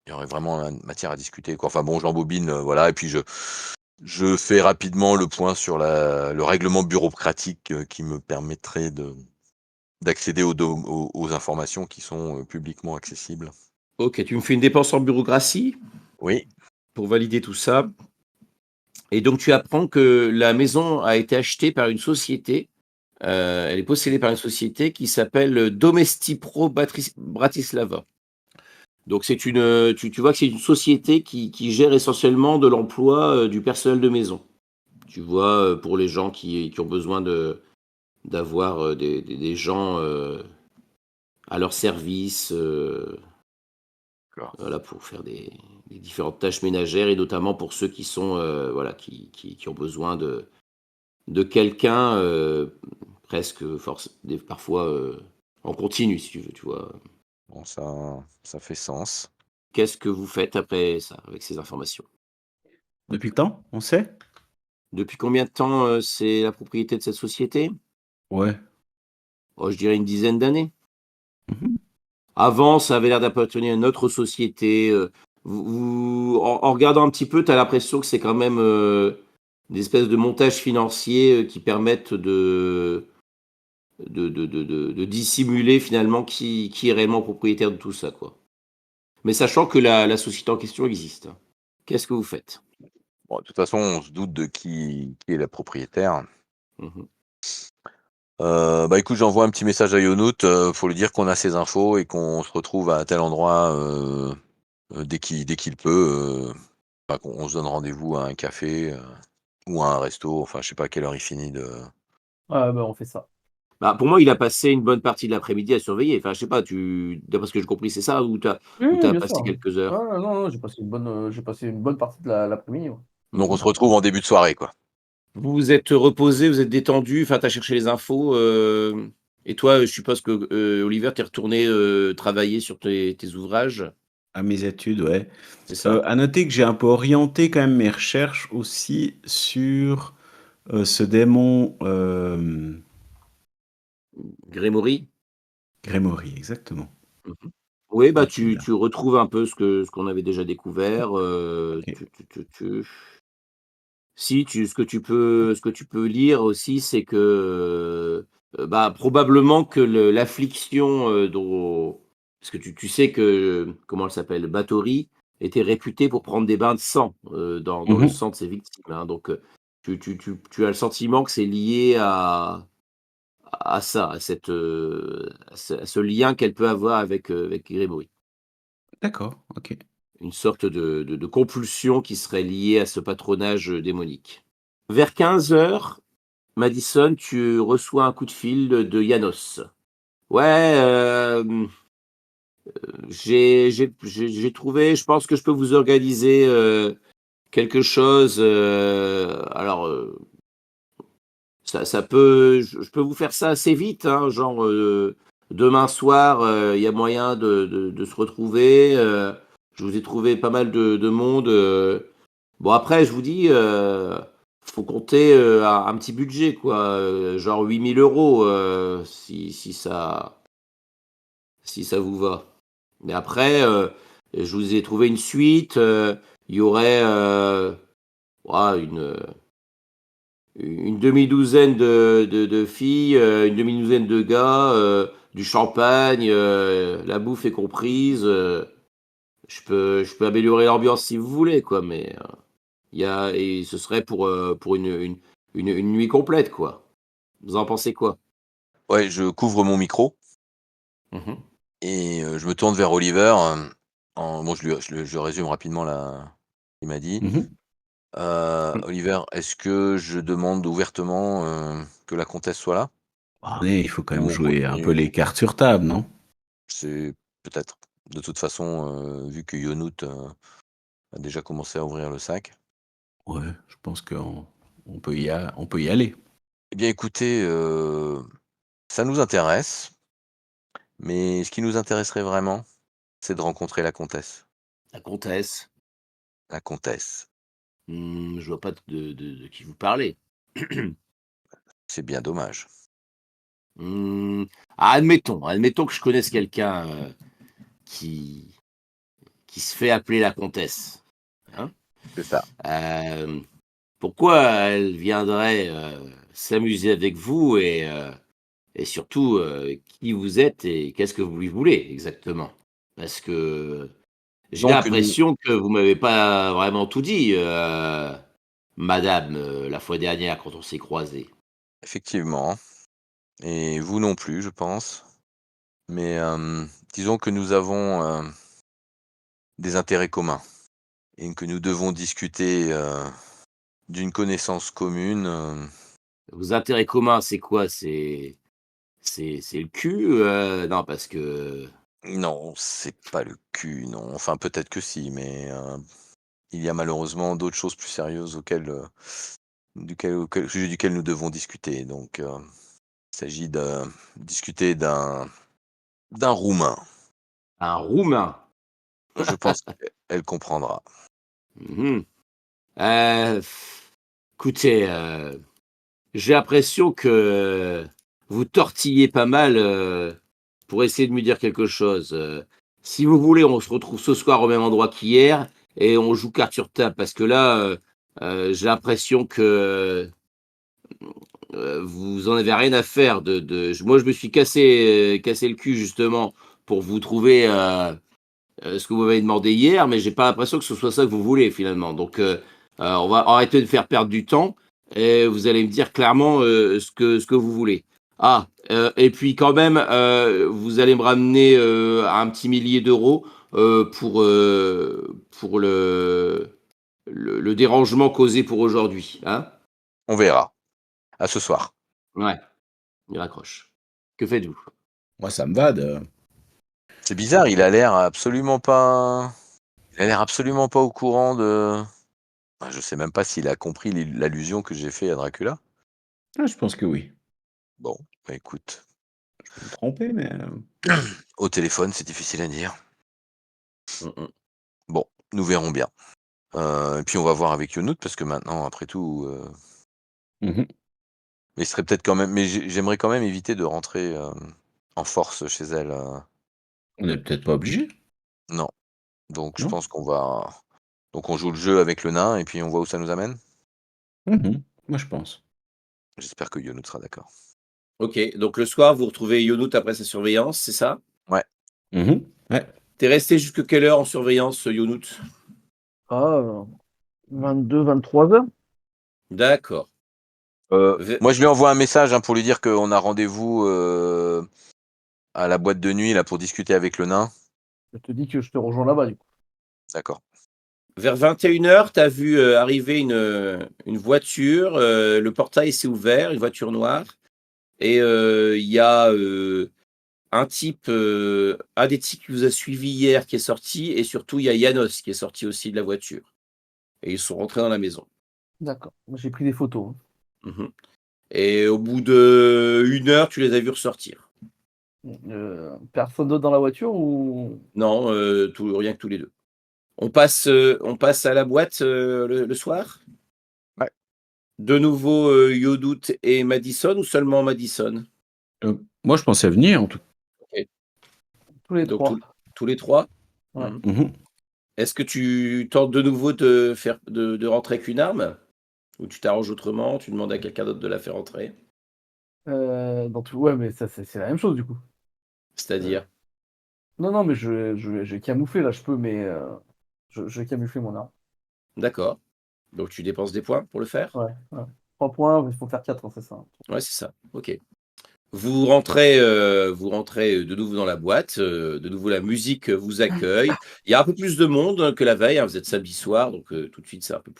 il y aurait vraiment matière à discuter quoi. Enfin bon, j'embobine, voilà et puis je fais rapidement le point sur le règlement bureaucratique, qui me permettrait d'accéder aux informations qui sont, publiquement accessibles. OK, tu me fais une dépense en bureaucratie Oui, pour valider tout ça et donc tu apprends que la maison a été achetée par une société, elle est possédée par une société qui s'appelle, Domestipro Bratislava. Donc c'est tu vois que c'est une société qui gère essentiellement de l'emploi, du personnel de maison. Tu vois, pour les gens qui ont besoin d'avoir, des gens, à leur service, d'accord. voilà, pour faire des différentes tâches ménagères et notamment pour ceux qui sont, voilà, qui ont besoin de quelqu'un, presque parfois, en continu si tu veux, tu vois? Bon ça fait sens. Qu'est-ce que vous faites après ça, avec ces informations? Depuis le temps, on sait? Depuis combien de temps, c'est la propriété de cette société? Ouais. Oh, je dirais une dizaine d'années. Mhm. Avant, ça avait l'air d'appartenir à une autre société, en regardant un petit peu, tu as l'impression que c'est quand même, des espèces de montages financiers, qui permettent de dissimuler finalement qui est réellement propriétaire de tout ça, quoi. Mais sachant que la société en question existe, hein. Qu'est-ce que vous faites? Bon, de toute façon, on se doute de qui est la propriétaire. Mmh. Bah, écoute, j'envoie un petit message à Yonout, pour lui dire qu'on a ces infos et qu'on se retrouve à tel endroit, dès qu'il peut, enfin qu'on se donne rendez-vous à un café, ou à un resto, enfin je sais pas à quelle heure il finit de Ouais, bah, on fait ça. Bah, pour moi, il a passé une bonne partie de l'après-midi à surveiller. Enfin, je sais pas, d'après ce que j'ai compris, c'est ça? Oui, Ou oui, tu bien passé sûr. quelques Ouais, heures? ouais, non, non, j'ai passé une bonne partie de l'après-midi, ouais. donc on Mmh. se retrouve en début de soirée, quoi. Vous vous êtes reposé, vous êtes détendu, enfin, tu as cherché les infos, et toi, je suppose que, Oliver, tu es retourné, travailler sur tes ouvrages, À mes études, ouais. c'est ça? À noter que j'ai un peu orienté quand même mes recherches aussi sur ce démon Grémory? Grémory, exactement. Mmh. Oui, bah, Donc, tu retrouves un peu ce qu'on avait déjà découvert, ok. si tu ce que tu peux lire aussi, c'est que, bah, probablement que l'affliction, dont parce que tu sais que, comment elle s'appelle? Báthory était réputée pour prendre des bains de sang, dans le Mhm. sang de ses victimes, hein, donc tu as le sentiment que c'est lié à ça, à cette, à ce lien qu'elle peut avoir avec Grégory. D'accord, ok. Une sorte de compulsion qui serait liée à ce patronage, démonique. Vers 15 heures, Madison, tu reçois un coup de fil de Janos. Ouais, j'ai trouvé, je pense que je peux vous organiser, quelque chose, alors, ça peut je peux vous faire ça assez vite, hein, genre, demain soir, il y a moyen de se retrouver, je vous ai trouvé pas mal de monde, bon après je vous dis, faut compter, un petit budget quoi, genre 8 000 €, si ça vous va. Mais après, je vous ai trouvé une suite, il y aurait, ouah, une demi-douzaine de filles, une demi-douzaine de gars, du champagne, la bouffe est comprise. Je peux améliorer l'ambiance si vous voulez, quoi, mais et ce serait pour une nuit complète, quoi. Vous en pensez quoi? Ouais, je couvre mon micro Mhm. et je me tourne vers Oliver, bon, je résume rapidement la il m'a dit. Mhm. Oliver, est-ce que je demande ouvertement, que la comtesse soit là? Mais il faut quand même Ou on jouer un peu continue? les cartes sur table, non? C'est peut-être. De toute façon, vu que Yonout, a déjà commencé à ouvrir le sac. Ouais, je pense on peut y aller. Eh bien écoutez, ça nous intéresse, mais ce qui nous intéresserait vraiment, c'est de rencontrer la comtesse. La comtesse, La comtesse, je vois pas de qui vous parlez. c'est bien dommage. Mmh, admettons que je connaisse quelqu'un, qui se fait appeler la comtesse, hein. C'est ça. Hem, Pourquoi elle viendrait, s'amuser avec vous et surtout, qui vous êtes et qu'est-ce que vous lui voulez exactement? Parce que j'ai Donc nous l'impression que vous m'avez pas vraiment tout dit, madame, la fois dernière quand on s'est croisés. effectivement, et vous non plus, je pense, mais disons que nous avons, des intérêts communs et que nous devons discuter, d'une connaissance commune, Vos intérêts communs, c'est quoi? C'est le cul? Non parce que non, c'est pas le cul, non. Enfin, peut-être que si, mais il y a malheureusement d'autres choses plus sérieuses au sujet duquel nous devons discuter. Donc, il s'agit de discuter d'un Roumain. un Roumain. Je pense qu'elle comprendra. Mmh. Heu, Écoutez, j'ai l'impression que vous tortillez pas mal, pour essayer de me dire quelque chose, si vous voulez, on se retrouve ce soir au même endroit qu'hier et on joue carte sur table parce que là, j'ai l'impression que, vous en avez rien à faire de moi, je me suis cassé le cul justement pour vous trouver, ce que vous m'avez demandé hier, mais j'ai pas l'impression que ce soit ça que vous voulez finalement. Donc, on va arrêter de faire perdre du temps et vous allez me dire clairement ce que vous voulez. Ah, et puis quand même, vous allez me ramener un petit millier d'euros pour le dérangement causé pour aujourd'hui. Hein. On verra. À ce soir. Ouais, il raccroche. Que faites-vous? Moi, ça me va de. C'est bizarre, il a l'air absolument pas au courant de. Bah, je sais même pas s'il a compris l'allusion que j'ai fait à Dracula. Ah, je pense que oui. Bon, bah, écoute, Je peux me tromper, mais. au téléphone, c'est difficile à dire. Mm, mm. Bon, nous verrons bien. Et puis on va voir avec Yonout parce que maintenant, après tout, Mhm. mais ce serait peut-être quand même mais j'aimerais quand même éviter de rentrer, en force chez elle, On n'est peut-être pas obligé, non. Donc je non? pense donc on joue le jeu avec le nain et puis on voit où ça nous amène? Mhm. Moi, je pense. J'espère que Yonout sera d'accord. Ok, donc le soir, vous retrouvez Yonout après sa surveillance, c'est ça? Ouais, Mhm. Ouais. T'es resté jusque quelle heure en surveillance, Yonout? Ah, 22, 23 heures. D'accord. Ve- Moi, je lui envoie un message pour lui dire qu'on a rendez-vous à la boîte de nuit là pour discuter avec le nain. Je te dis que je te rejoins là-bas, du coup. D'accord. Vers 21h, tu as vu arriver une voiture, le portail s'est ouvert, une voiture noire, et il y a un type, un des types qui vous a suivi hier qui est sorti, et surtout il y a Janos qui est sorti aussi de la voiture. Et ils sont rentrés dans la maison. D'accord. Moi, j'ai pris des photos. Mhm. Et au bout de 1 heure, tu les as vus ressortir. Personne d'autre dans la voiture ou... Non, rien que tous les deux. On passe à la boîte le soir. Ouais. De nouveau Yodout et Madison ou seulement Madison? Moi, je pensais venir, en tout cas. Ok. tous les Donc trois? tous les trois. Ouais. Mhm. Mhm. Est-ce que tu tentes de nouveau de rentrer avec une arme? Ou tu t'arranges autrement, tu demandes à quelqu'un d'autre de la faire entrer? Ouais, mais ça, c'est la même chose, du coup. C'est-à-dire? Non, mais je vais camoufler, là, je peux, mais je vais camoufler mon arme. D'accord. Donc tu dépenses des points pour le faire? Ouais. 3 points, il faut faire 4, c'est ça. Ouais, c'est ça. Ok. Vous rentrez de nouveau dans la boîte, de nouveau la musique vous accueille. Il y a un peu plus de monde que la veille, hein, vous êtes samedi soir, donc tout de suite c'est un peu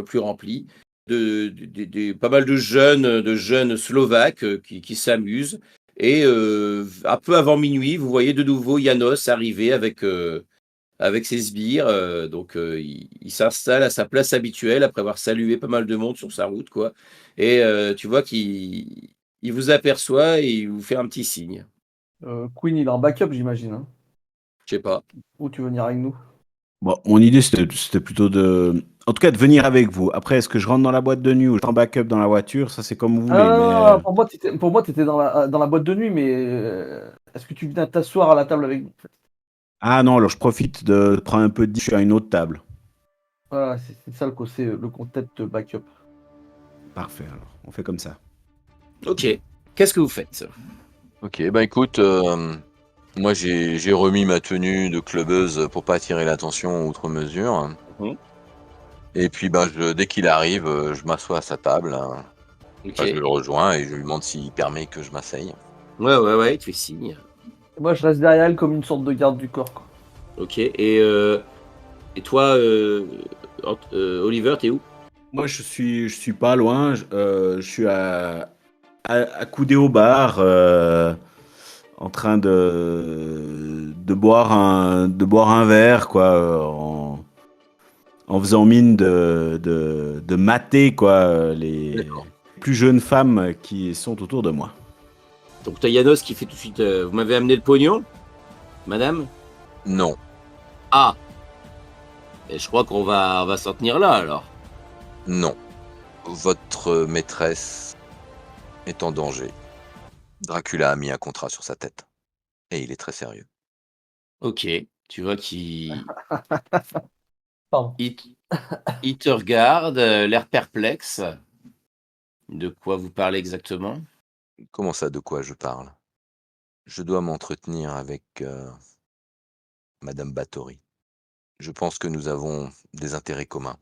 plus rempli. Pas mal de jeunes Slovaques qui s'amusent. Et un peu avant minuit, vous voyez de nouveau Janos arriver avec ses sbires. Donc il s'installe à sa place habituelle après avoir salué pas mal de monde sur sa route, quoi. Et tu vois qu'il vous aperçoit et il vous fait un petit signe. Queen, il est en backup, j'imagine, hein. Je sais pas. Ou tu veux venir avec nous? Bon, mon idée, c'était plutôt en tout cas, de venir avec vous. Après, est-ce que je rentre dans la boîte de nuit ou je suis en backup dans la voiture? Ça, c'est comme vous Ah non, voulez, non, mais... non, pour moi, t'étais dans la boîte de nuit, mais est-ce que tu viens t'asseoir à la table avec nous, en fait? Ah non, alors je profite de prendre un peu de... Je suis à une autre table. Voilà, c'est ça le concept backup. Parfait, alors. On fait comme ça. Ok. Qu'est-ce que vous faites? Ok, bah écoute, moi j'ai remis ma tenue de clubbeuse pour pas attirer l'attention outre mesure. Mhm. Et puis bah dès qu'il arrive, je m'assois à sa table. Ok. Bah, je le rejoins et je lui demande s'il permet que je m'asseye. Ouais, tu fais signe. Moi, je reste derrière elle comme une sorte de garde du corps, quoi. Ok. Et toi, Oliver, t'es où? Moi, je suis pas loin. Je suis accoudé au bar, en train de boire un verre, quoi, en faisant mine de mater, quoi, les D'accord. plus jeunes femmes qui sont autour de moi. Donc t'as Janos qui fait tout de suite. Vous m'avez amené le pognon, madame? Non, Ah. Et je crois qu'on va s'en tenir là alors. non. Votre maîtresse est en danger. Dracula a mis un contrat sur sa tête. Et il est très sérieux. Ok. Tu vois qu'il Pardon. il, il te regarde, l'air perplexe. De quoi vous parlez exactement? Comment ça, de quoi je parle? Je dois m'entretenir avec Madame Bathory. Je pense que nous avons des intérêts communs.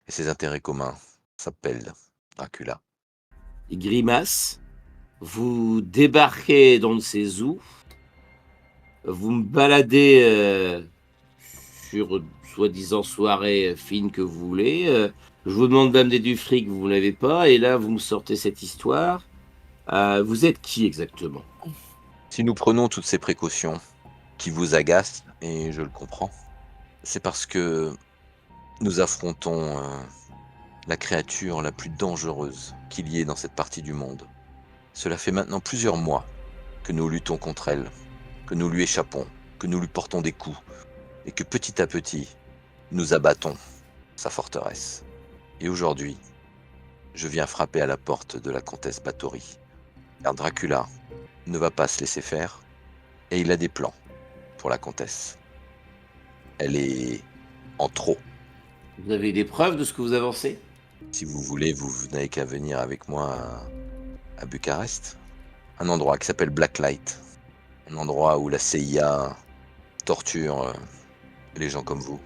Et ces intérêts communs s'appellent Dracula. Il grimace. Vous débarquez dans ces zoos. Vous me baladez sur soi-disant soirée fine que vous voulez. Je vous demande d'amener du fric, vous ne l'avez pas. Et là, vous me sortez cette histoire. Vous êtes qui exactement? Si nous prenons toutes ces précautions qui vous agacent, et je le comprends, c'est parce que nous affrontons la créature la plus dangereuse qu'il y ait dans cette partie du monde. Cela fait maintenant plusieurs mois que nous luttons contre elle, que nous lui échappons, que nous lui portons des coups, et que petit à petit, nous abattons sa forteresse. Et aujourd'hui, je viens frapper à la porte de la comtesse Bathory, car Dracula ne va pas se laisser faire, et il a des plans pour la comtesse. Elle est en trop. Vous avez des preuves de ce que vous avancez? Si vous voulez, vous n'avez qu'à venir avec moi à Bucarest, un endroit qui s'appelle Blacklight, un endroit où la CIA torture les gens comme vous.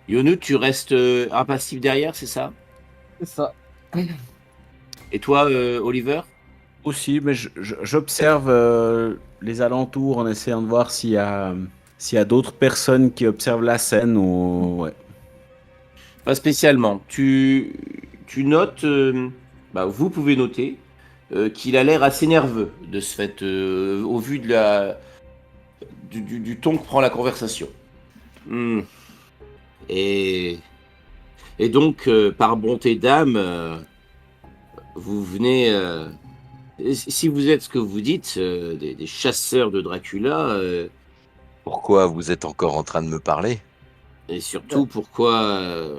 Yonu, tu restes impassif derrière, c'est ça? C'est ça. Et toi, Oliver? Aussi, mais j'observe les alentours en essayant de voir s'il y a d'autres personnes qui observent la scène ou ouais. Pas spécialement. Tu notes, vous pouvez noter qu'il a l'air assez nerveux de ce fait, au vu du ton que prend la conversation. Hmm. Et, et donc, par bonté d'âme, vous venez, si vous êtes ce que vous dites, des chasseurs de Dracula, Pourquoi vous êtes encore en train de me parler? et surtout pourquoi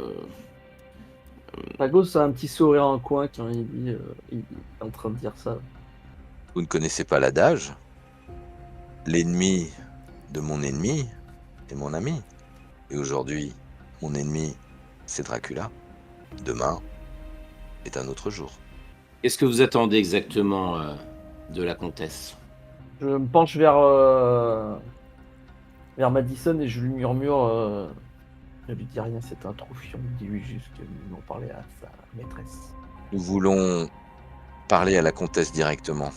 Dragos a un petit sourire en coin quand il dit, il est en train de dire ça. Vous ne connaissez pas l'adage? L'ennemi de mon ennemi est mon ami. Et aujourd'hui, mon ennemi, c'est Dracula. Demain est un autre jour. qu'est-ce que vous attendez exactement de la comtesse? Je me penche vers Madison et je lui murmure. Je lui dis rien, c'est un troufion. Dis-lui juste qu'il m'en parlait à sa maîtresse. Nous voulons parler à la comtesse directement,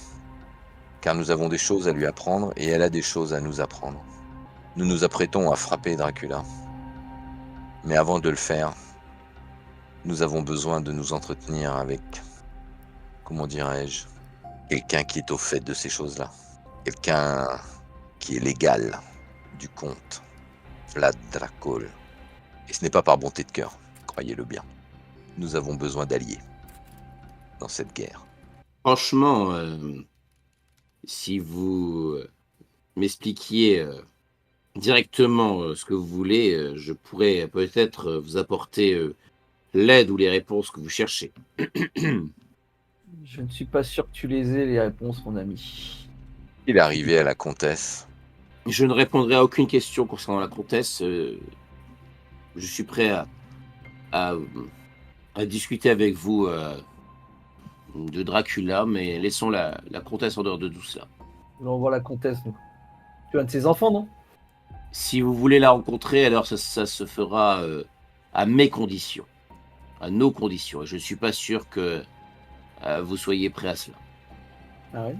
car nous avons des choses à lui apprendre et elle a des choses à nous apprendre. Nous nous apprêtons à frapper Dracula. Mais avant de le faire, nous avons besoin de nous entretenir avec, comment dirais-je, quelqu'un qui est au fait de ces choses-là. Quelqu'un qui est l'égal du comte Vlad Dracul. Et ce n'est pas par bonté de cœur, croyez-le bien. Nous avons besoin d'alliés dans cette guerre. Franchement, si vous m'expliquiez directement ce que vous voulez, je pourrais peut-être vous apporter l'aide ou les réponses que vous cherchez. Je ne suis pas sûr que tu les aies, les réponses, mon ami. Il est arrivé à la comtesse. Je ne répondrai à aucune question concernant la comtesse. Je suis prêt à, à discuter avec vous de Dracula, mais laissons la comtesse en dehors de tout ça. On voit la comtesse, nous. Tu es un de ses enfants, non? Si vous voulez la rencontrer, alors ça se fera à mes conditions, à nos conditions. Et je ne suis pas sûr que vous soyez prêt à cela. Ah ouais.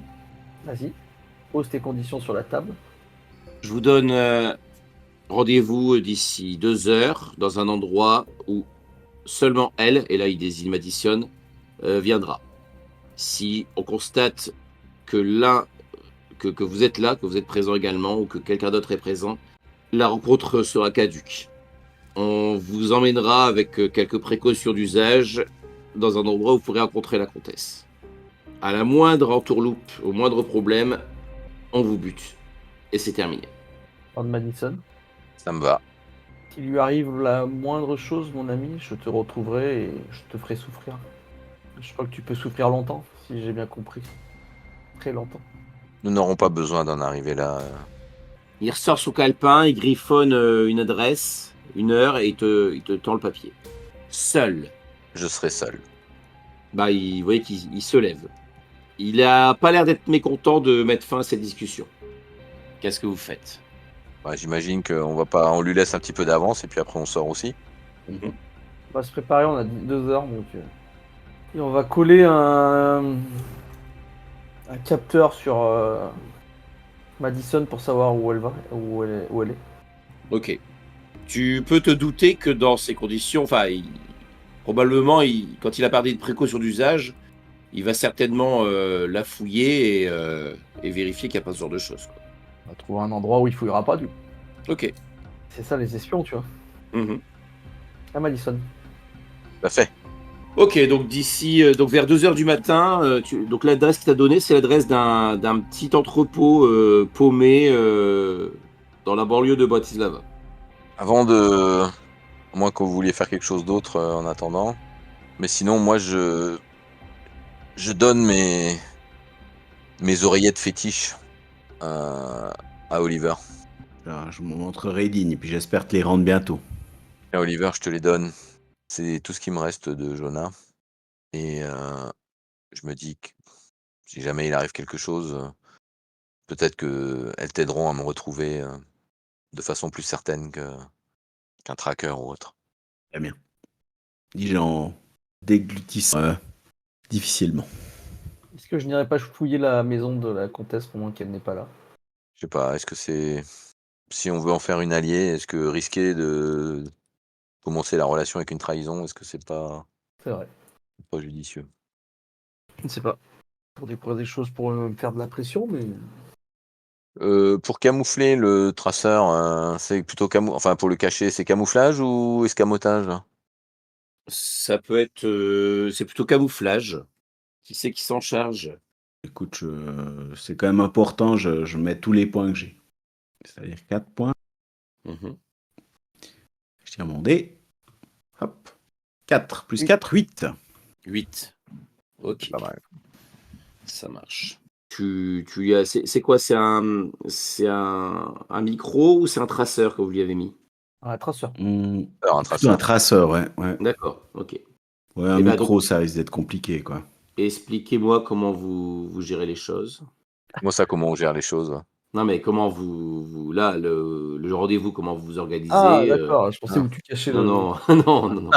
Vas-y. Pose tes conditions sur la table. Je vous donne rendez-vous d'ici 2 heures dans un endroit où seulement elle, et là il désigne Madison, viendra. Si on constate que que vous êtes là, que vous êtes présent également, ou que quelqu'un d'autre est présent, la rencontre sera caduque. On vous emmènera avec quelques précautions d'usage dans un endroit où vous pourrez rencontrer la comtesse. À la moindre entourloupe, au moindre problème, on vous bute. Et c'est terminé. Lord Madison. Ça me va. S'il lui arrive la moindre chose, mon ami, je te retrouverai et je te ferai souffrir. Je crois que tu peux souffrir longtemps, si j'ai bien compris. Très longtemps. Nous n'aurons pas besoin d'en arriver là. Il ressort son calepin, il griffonne une adresse, une heure, et il te tend le papier. Seul. Je serai seul. Vous voyez qu'il se lève. Il a pas l'air d'être mécontent de mettre fin à cette discussion. Qu'est-ce que vous faites? Ouais, j'imagine qu'on va pas, on lui laisse un petit peu d'avance et puis après on sort aussi. On va se préparer, on a 2 heures, donc... Et on va coller un capteur sur Madison pour savoir où elle va, où elle est. Ok. Tu peux te douter que dans ces conditions, probablement, quand il a parlé de précaution d'usage, il va certainement la fouiller et vérifier qu'il n'y a pas ce genre de choses. Quoi. On va trouver un endroit où il fouillera pas, du coup. Ok. C'est ça, les espions, tu vois. Mhm. À Madison. Tout à fait. Ok, donc d'ici, donc vers 2 heures du matin, donc l'adresse qu'il t'a donnée, c'est l'adresse d'un petit entrepôt paumé dans la banlieue de Bratislava. Avant de, à moins que vous vouliez faire quelque chose d'autre en attendant. Mais sinon, moi, je donne mes oreillettes fétiches à Oliver. Alors, je m'en montrerai digne, et puis j'espère te les rendre bientôt. Et Oliver, je te les donne. C'est tout ce qui me reste de Jonah. Et je me dis que si jamais il arrive quelque chose, peut-être qu'elles t'aideront à me retrouver de façon plus certaine qu'un tracker ou autre. Très bien. Dis-je en déglutissant Difficilement. Est-ce que je n'irai pas fouiller la maison de la comtesse pendant qu'elle n'est pas là? Je sais pas, est-ce que c'est si on veut en faire une alliée, est-ce que risquer de commencer la relation avec une trahison, est-ce que c'est C'est vrai. pas judicieux? Je ne sais pas. Pour découvrir des choses pour me faire de la pression, mais Pour camoufler le traceur, c'est plutôt enfin pour le cacher, c'est camouflage ou escamotage? Ça peut être, c'est plutôt camouflage. Qui c'est qui s'en charge? Écoute, c'est quand même important, je mets tous les points que j'ai. C'est-à-dire 4 points. Mmh. Je tire mon dé. Hop. 4 plus Oui. 4, 8. 8. OK, Pas mal. ça marche. Tu lui as c'est quoi? C'est un micro ou c'est un traceur que vous lui avez mis? un traceur. Alors un Plutôt un traceur. traceur, ouais, ouais. D'accord, OK. Ouais, un Et bah, donc micro, ça risque d'être compliqué, quoi. expliquez-moi comment vous gérez les choses. Comment ça, comment on gère les choses? Non, mais comment vous là, le rendez-vous, comment vous vous Ah organisez, d'accord, je pensais hein? où tu cachais Non, le non, non, non, non.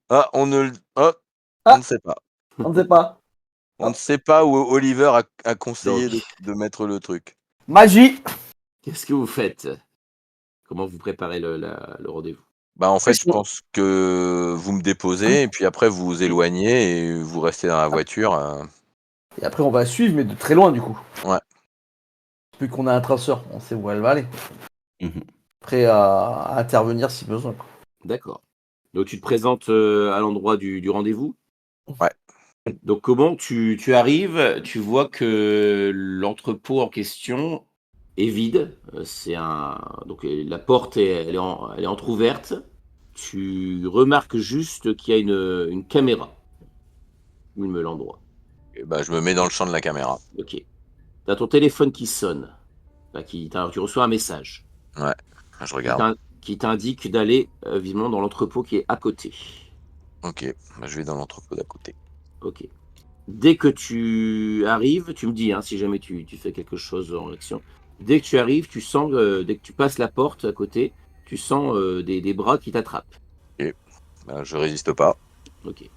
Ah, on ne ah! sait pas. On ne sait pas. On ne Ah, sait pas où Oliver a conseillé Donc, de mettre le truc. magie! qu'est-ce que vous faites? Comment vous préparez le rendez-vous? Bah, en fait, je Pression. pense que vous me déposez et puis après vous vous Mmh. éloignez et vous restez dans la voiture, Et après on va suivre, mais de très loin du coup. ouais. Vu qu'on a un traceur, on sait où elle va aller. Mhm. Prêt à intervenir si besoin, quoi. D'accord. Donc tu te présentes, à l'endroit du rendez-vous? Ouais. Donc comment tu arrives, tu vois que l'entrepôt en question est vide, c'est un donc la porte elle est entrouverte. Tu remarques juste qu'il y a une caméra, où me l'endroit. Et bah, je me mets dans le champ de la caméra. OK. Tu as ton téléphone qui sonne, enfin tu reçois un message Ouais, je qui regarde. t'in qui t'indique d'aller, visiblement dans l'entrepôt qui est à côté. OK, bah, je vais dans l'entrepôt d'à côté. OK. Dès que tu arrives, tu me dis, hein, si jamais tu fais quelque chose en action. Dès que tu arrives, tu sens, dès que tu passes la porte à côté, tu sens, des bras qui t'attrapent. OK, bah, je résiste pas. OK.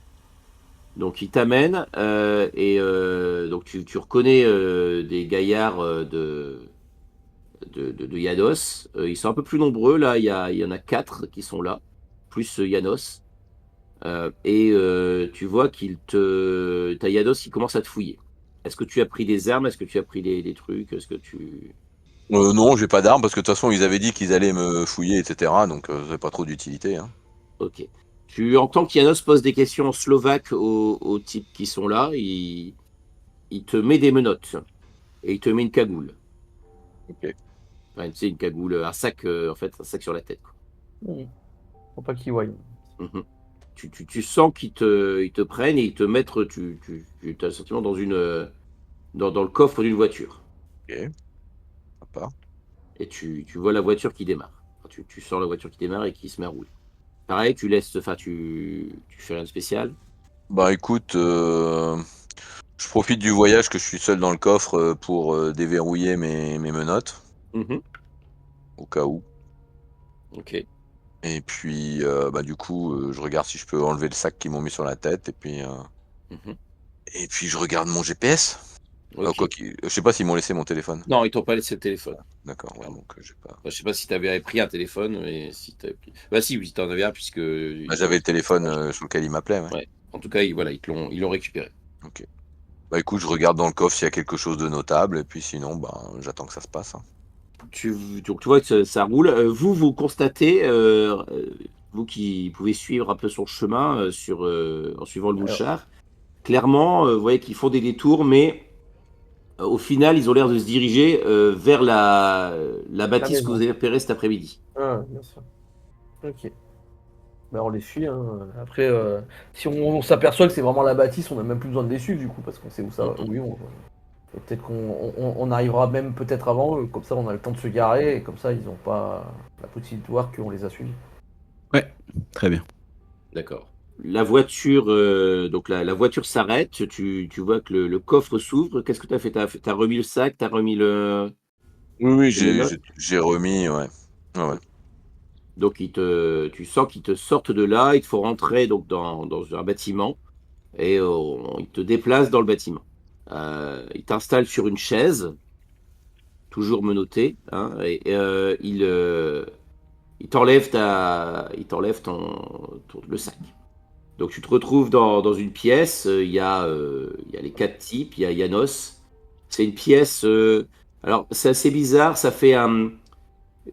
Donc ils t'amènent, et donc tu reconnais, des gaillards, de Yados. Ils sont un peu plus nombreux là, il y en a 4 qui sont là, plus, Janos. Et tu vois tu Yados qui commence à te fouiller. Est-ce que tu as pris des armes? Est-ce que tu as pris des trucs? Est-ce que tu Non, j'ai pas d'arme parce que de toute façon, ils avaient dit qu'ils allaient me fouiller et cetera, donc c'est pas trop d'utilité, hein. OK. Tu entends qu'Yanos pose des questions en slovaque aux types qui sont là. Il te met des menottes et il te met une cagoule. OK. Enfin, tu sais, une cagoule, un sac, en fait, un sac sur la tête, quoi. Faut pas qu'ils voient. Mmh. Tu sens qu'ils te prennent et ils te mettent tu as le sentiment dans le coffre d'une voiture. OK, sympa. Et tu vois la voiture qui démarre. Enfin, tu sens la voiture qui démarre et qui se met à rouler. Pareil, tu laisses enfin tu fais rien de spécial? Bah, écoute, je profite du voyage que je suis seul dans le coffre, pour, déverrouiller mes menottes, Mmh. au cas où. OK. Et puis, bah, du coup, je regarde si je peux enlever le sac qu'ils m'ont mis sur la tête Mmh. et puis je regarde mon GPS. Quoi OK. qu'il je sais pas s'ils m'ont laissé mon téléphone. Non, ils t'ont pas laissé le téléphone, D'accord, ouais, clairement. donc, j'ai pas Bah, je sais pas si tu avais pris un téléphone, mais si tu avais pris bah si, oui, tu en avais un puisque bah, ils j'avais t'ont le téléphone, sur lequel ils m'appelaient, ouais. ouais. En tout cas, ils l'ont récupéré. OK. Bah, écoute, je regarde dans le coffre s'il y a quelque chose de notable et puis sinon, ben, j'attends que ça se passe, hein. Donc tu vois que ça roule. Vous constatez, vous qui pouvez suivre un peu son chemin, en suivant le Alors, mouchard, clairement, vous voyez qu'ils font des détours, mais au final, ils ont l'air de se diriger, vers la la bâtisse que vous maison. avez repérée cet après-midi. Ah, bien sûr. Ok. Bah, on les suit, hein. Après, si on s'aperçoit que c'est vraiment la bâtisse, on n'a même plus besoin de les suivre du coup, parce qu'on sait où ça va. Mmh. Oui, et peut-être qu'on arrivera même peut-être avant eux, comme ça on a le temps de se garer, et comme ça ils n'ont pas la possibilité de voir qu'on les a suivis. Ouais, très bien. D'accord. La voiture, donc la voiture s'arrête, tu vois que le coffre s'ouvre. Qu'est-ce que tu as fait? Tu as remis le sac, tu as remis Oui, oui, les j'ai menottes? j'ai j'ai remis, ouais. Ouais, ouais. Donc tu sens qu'ils te sortent de là, il te faut rentrer donc dans un bâtiment et il te déplace dans le bâtiment. Il t'installe sur une chaise, toujours menottée, hein, il t'enlève le sac. Donc tu te retrouves dans une pièce, il y a les 4 types, il y a Janos. C'est une pièce, alors c'est assez bizarre,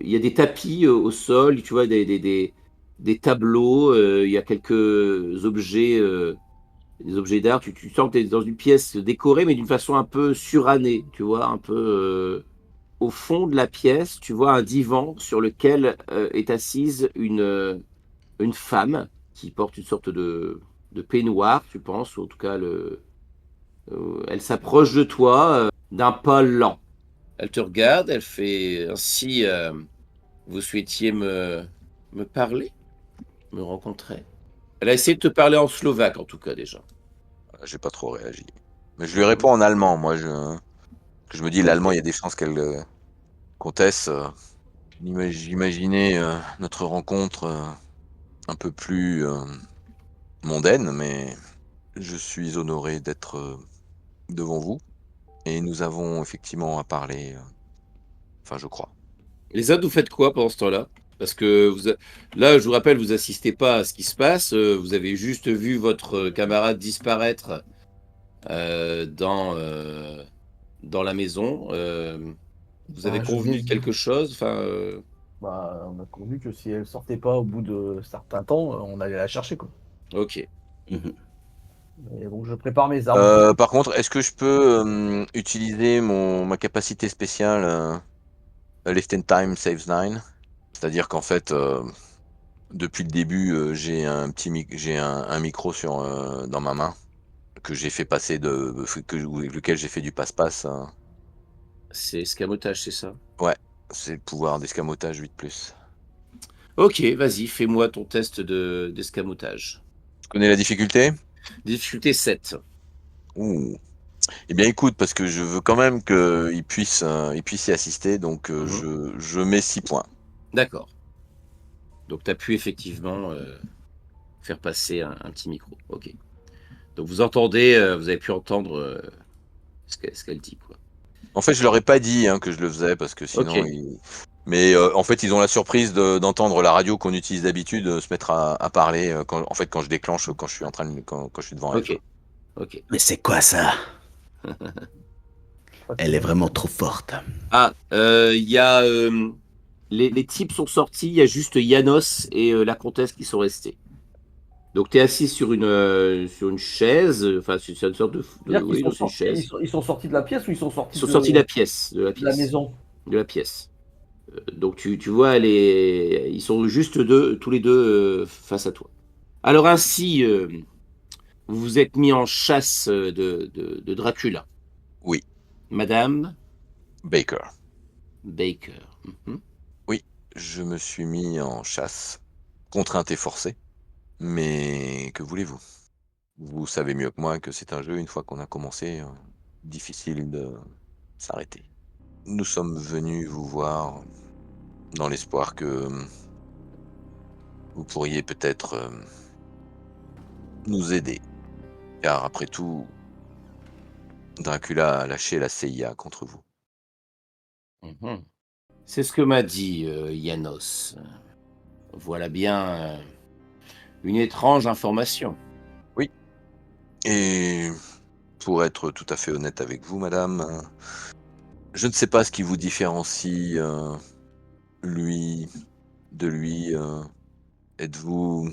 il y a des tapis au sol, tu vois, des tableaux, il y a quelques objets, des objets d'art. Tu sens que tu es dans une pièce décorée, mais d'une façon un peu surannée, tu vois, un peu. Au fond de la pièce, tu vois un divan sur lequel est assise une femme qui porte une sorte de peignoir, tu penses, ou en tout cas, elle s'approche de toi d'un pas lent. Elle te regarde, elle fait ainsi. Vous souhaitiez me parler, me rencontrer. Elle a essayé de te parler en slovaque, en tout cas, déjà. J'ai pas trop réagi. Mais je lui réponds en allemand. Moi, je me dis, l'allemand, il y a des chances qu'elle conteste. J'imaginais notre rencontre un peu plus mondaine, mais je suis honoré d'être devant vous. Et nous avons effectivement à parler. Enfin, je crois. Les autres, vous faites quoi pendant ce temps-là? Parce que là, je vous rappelle, vous assistez pas à ce qui se passe. Vous avez juste vu votre camarade disparaître dans la maison. Vous avez Bah, je convenu de vais. quelque chose? Enfin, Bah, on a convenu que si elle sortait pas au bout de certains temps, on allait la chercher, quoi. ok. Mhm. Et donc je prépare mes armes. Par contre, est-ce que je peux utiliser ma capacité spéciale Lift in Time Saves 9? C'est-à-dire qu'en fait, depuis le début, j'ai un micro dans ma main que j'ai fait passer avec lequel j'ai fait du passe-passe. C'est escamotage, c'est ça? Ouais, c'est le pouvoir d'escamotage 8+. Ok, vas-y, fais-moi ton test d'escamotage. Tu connais la difficulté? Difficulté 7. Ouh. Eh bien, écoute, parce que je veux quand même il puisse y assister, donc Mhm. je mets 6 points. D'accord. Donc, tu as pu effectivement faire passer un petit micro. Ok. Donc, vous entendez, vous avez pu entendre ce qu'elle dit, quoi. En fait, je leur ai pas dit que je le faisais parce que Ok, sinon Mais en fait, ils ont la surprise d'entendre la radio qu'on utilise d'habitude se mettre à parler quand je déclenche, quand je suis devant elle, ok, quoi. ok. Mais c'est quoi ça? Je crois que Elle est vraiment trop forte. Ah, il y a les types sont sortis. Il y a juste Janos et la comtesse qui sont restés. Donc, tu es assis sur une chaise. Enfin, c'est une sorte c'est-à-dire qu'ils oui, sont non, c'est une sortis, chaise. ils sont sortis de la pièce ou ils sont Ils sortis sont sortis de la de la pièce, maison? de la pièce. Donc, tu vois, ils sont juste tous les deux face à toi. Alors ainsi, vous vous êtes mis en chasse de Dracula. Oui, Madame Baker. Baker. Mhm. Oui, je me suis mis en chasse, contrainte et forcée, mais que voulez-vous? Vous savez mieux que moi que c'est un jeu, une fois qu'on a commencé, difficile de s'arrêter. Nous sommes venus vous voir dans l'espoir que vous pourriez peut-être nous aider. Car après tout, Dracula a lâché la CIA contre vous. Mhm. C'est ce que m'a dit Janos. Voilà bien une étrange information. Oui. Et pour être tout à fait honnête avec vous, madame, je ne sais pas ce qui vous différencie, lui, de lui. Êtes-vous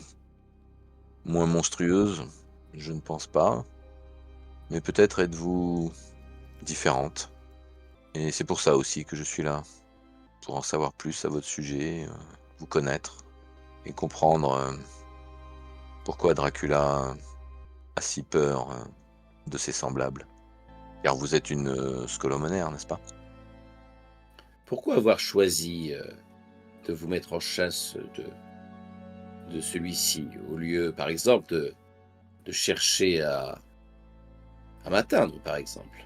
moins monstrueuse? Je ne pense pas. Mais peut-être êtes-vous différente. Et c'est pour ça aussi que je suis là. Pour en savoir plus à votre sujet, vous connaître et comprendre pourquoi Dracula a si peur de ses semblables. Car vous êtes une scolomonaire, n'est-ce pas? Pourquoi avoir choisi de vous mettre en chasse de celui-ci, au lieu, par exemple, de chercher à m'atteindre, par exemple?